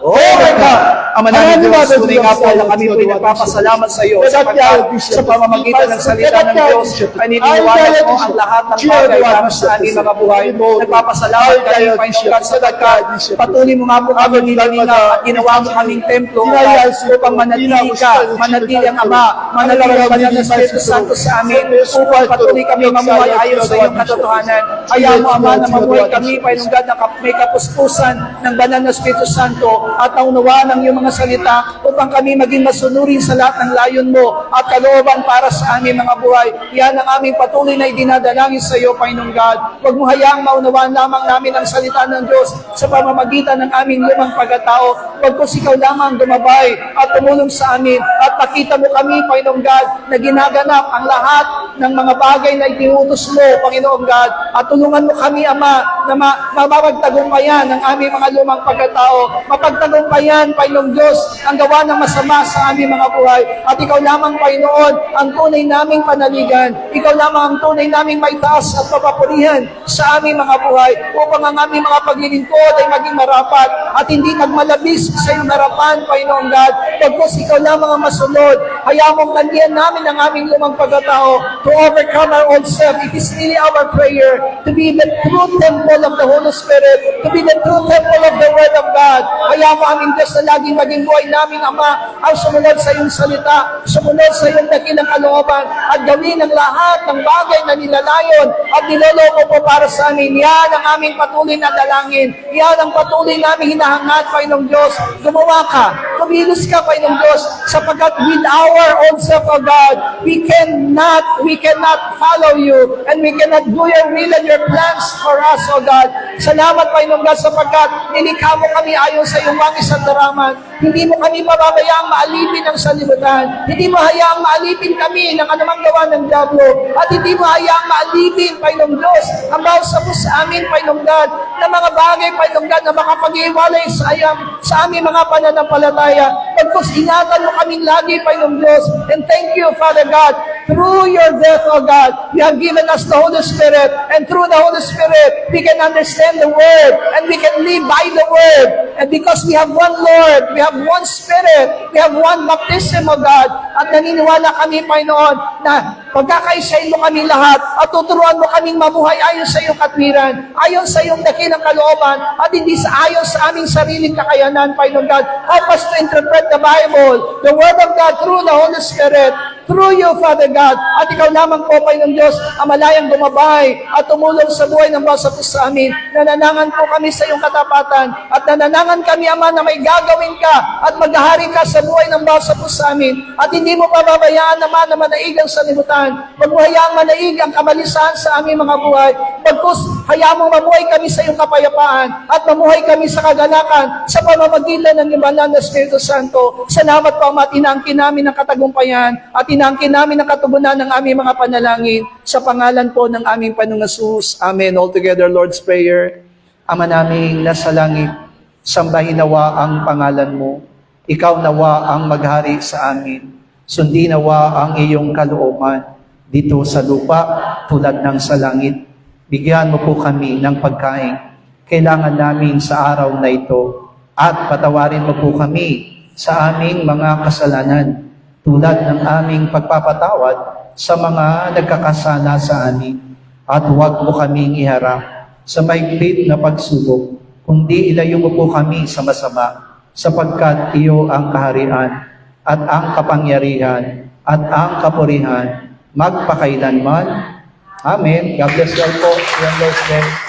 overcome. Ama namin Diyos, tunay nga po na kami po'y nagpapasalamat sa iyo sapagkat sa pamamagitan ng salita ng Diyos ay niniwala mo ang lahat ng bagay para sa aming mga buhay. Nagpapasalamat kami, Panginoon, sapagkat patuloy mo nga po kami nilalinga at ginawa mo kaming templo upang manatili ka, manatili ang Ama, manatili ang Banal na Espiritu Santo sa amin, upang patuloy kami mamuhay ayon sa iyong katotohanan. Ayaw mo, Ama, na mamuhay kami, Panginoon, na may kapuspusan ng Banal na Espiritu Santo at naunawaan ng iyong mga salita upang kami maging masunurin sa lahat ng layon mo at kalooban para sa aming mga buhay. Yan ang aming patuloy na idinadalangin sa iyo, Panginoong God. Huwag mo hayaang maunawaan lamang namin ang salita ng Diyos sa pamamagitan ng aming lumang pagkatao. Huwag ko ikaw lamang dumabay at tumulong sa amin at pakita mo kami, Panginoong God, na ginaganap ang lahat ng mga bagay na itinutos mo, Panginoong God. At tulungan mo kami, Ama, na mapagtagumpayan ang aming mga lumang pagkatao. Mapagtagumpayan, Panginoong Diyos, ang gawa ng masama sa aming mga buhay. At ikaw lamang, Panginoon, ang tunay naming panaligan. Ikaw lamang ang tunay naming maitaas at papapurihan sa aming mga buhay upang ang aming mga paglilingkod ay maging marapat at hindi nagmalabis sa iyong harapan, Panginoong God. Pagkos ikaw lamang ang masunod, hayaan mong kandihan namin ang aming lumang pagkatao to overcome our old self. It is really our prayer to be the true temple of the Holy Spirit, to be the true temple of the Word of God. Hayaan mo aming Diyos na laging maging buhay namin, Ama, ang sumunod sa iyong salita, sumunod sa iyong dakilang kalooban, at gawin ang lahat ng bagay na nilalayon at niloloko po para sa amin. Yan ang aming patuloy na dalangin. Yan ang patuloy namin hinahangad, Panginoong Diyos. Gumawa ka, kumilos ka, Panginoong Diyos, sapagkat with our own self, O God, we cannot follow you, and we cannot do your will and your plans for us, O God. Salamat, Panginoong God, sapagkat nilikha mo kami ayon sa iyong wangis at daraman. Hindi mo kami pababayaang maalipin ng sanlibutan. Hindi mo hayaang maalipin kami ng anumang gawa ng diablo. At hindi mo hayaang maalipin, Panginoong Diyos, ang bawat sa amin, Panginoong God, na mga bagay, Panginoong God, na makapag-iwalay sa aming mga pananampalataya. Pagkos ingatan mo kaming lagi, Panginoong Diyos. And thank you, Father God, through your death, O God, you have given us the Holy Spirit. And through the Holy Spirit, we can understand the Word. And we can live by the Word. And because we have one Lord, we have one Spirit, we have one baptism, O God, at naniniwala kami, Panginoon, na pagkakaisayin mo kami lahat at tuturuan mo kaming mabuhay ayon sa iyong katwiran, ayon sa iyong dakilang kalooban, at hindi ayon sa aming sariling kakayanan, Panginoon God. Help us to interpret the Bible, the Word of God, through the Holy Spirit, through you, Father God. At ikaw lamang po, Panginoon Diyos, ang malayang gumabay at tumulong sa buhay ng bawat sa amin. Nananangan po kami sa iyong katapatan at nananangan kami, Ama, na may gagawin ka at maghahari ka sa buhay ng bawat sa amin. At hindi mo pababayaan naman na manaig ang salimutan. Huwag mo hayaang manaig ang kamalisan sa aming mga buhay. Pagkus, hayaan mo mamuhay kami sa iyong kapayapaan at mamuhay kami sa kagalakan sa pamamagitan ng iyong banal na Espiritu Santo. Salamat po, Ama, at inaangkin namin ang katagumpayan at inaangkin namin ang katugunan ng aming mga panalangin sa pangalan po ng aming Panginoong Jesus. Amen. All together, Lord's Prayer. Ama naming nasa langit, sambahin nawa ang pangalan mo. Ikaw nawa ang maghari sa amin. Sundin nawa ang iyong kalooban dito sa lupa tulad ng sa langit. Bigyan mo po kami ng pagkain kailangan namin sa araw na ito at patawarin mo po kami sa aming mga kasalanan tulad ng aming pagpapatawad sa mga nagkakasala sa amin. At huwag mo kaming iharap sa mahigpit na pagsubok, kundi ilayo mo po kami sa masama, sapagkat iyo ang kaharian at ang kapangyarihan at ang kapurihan magpakailanman. Amen. God bless you all po. God bless you.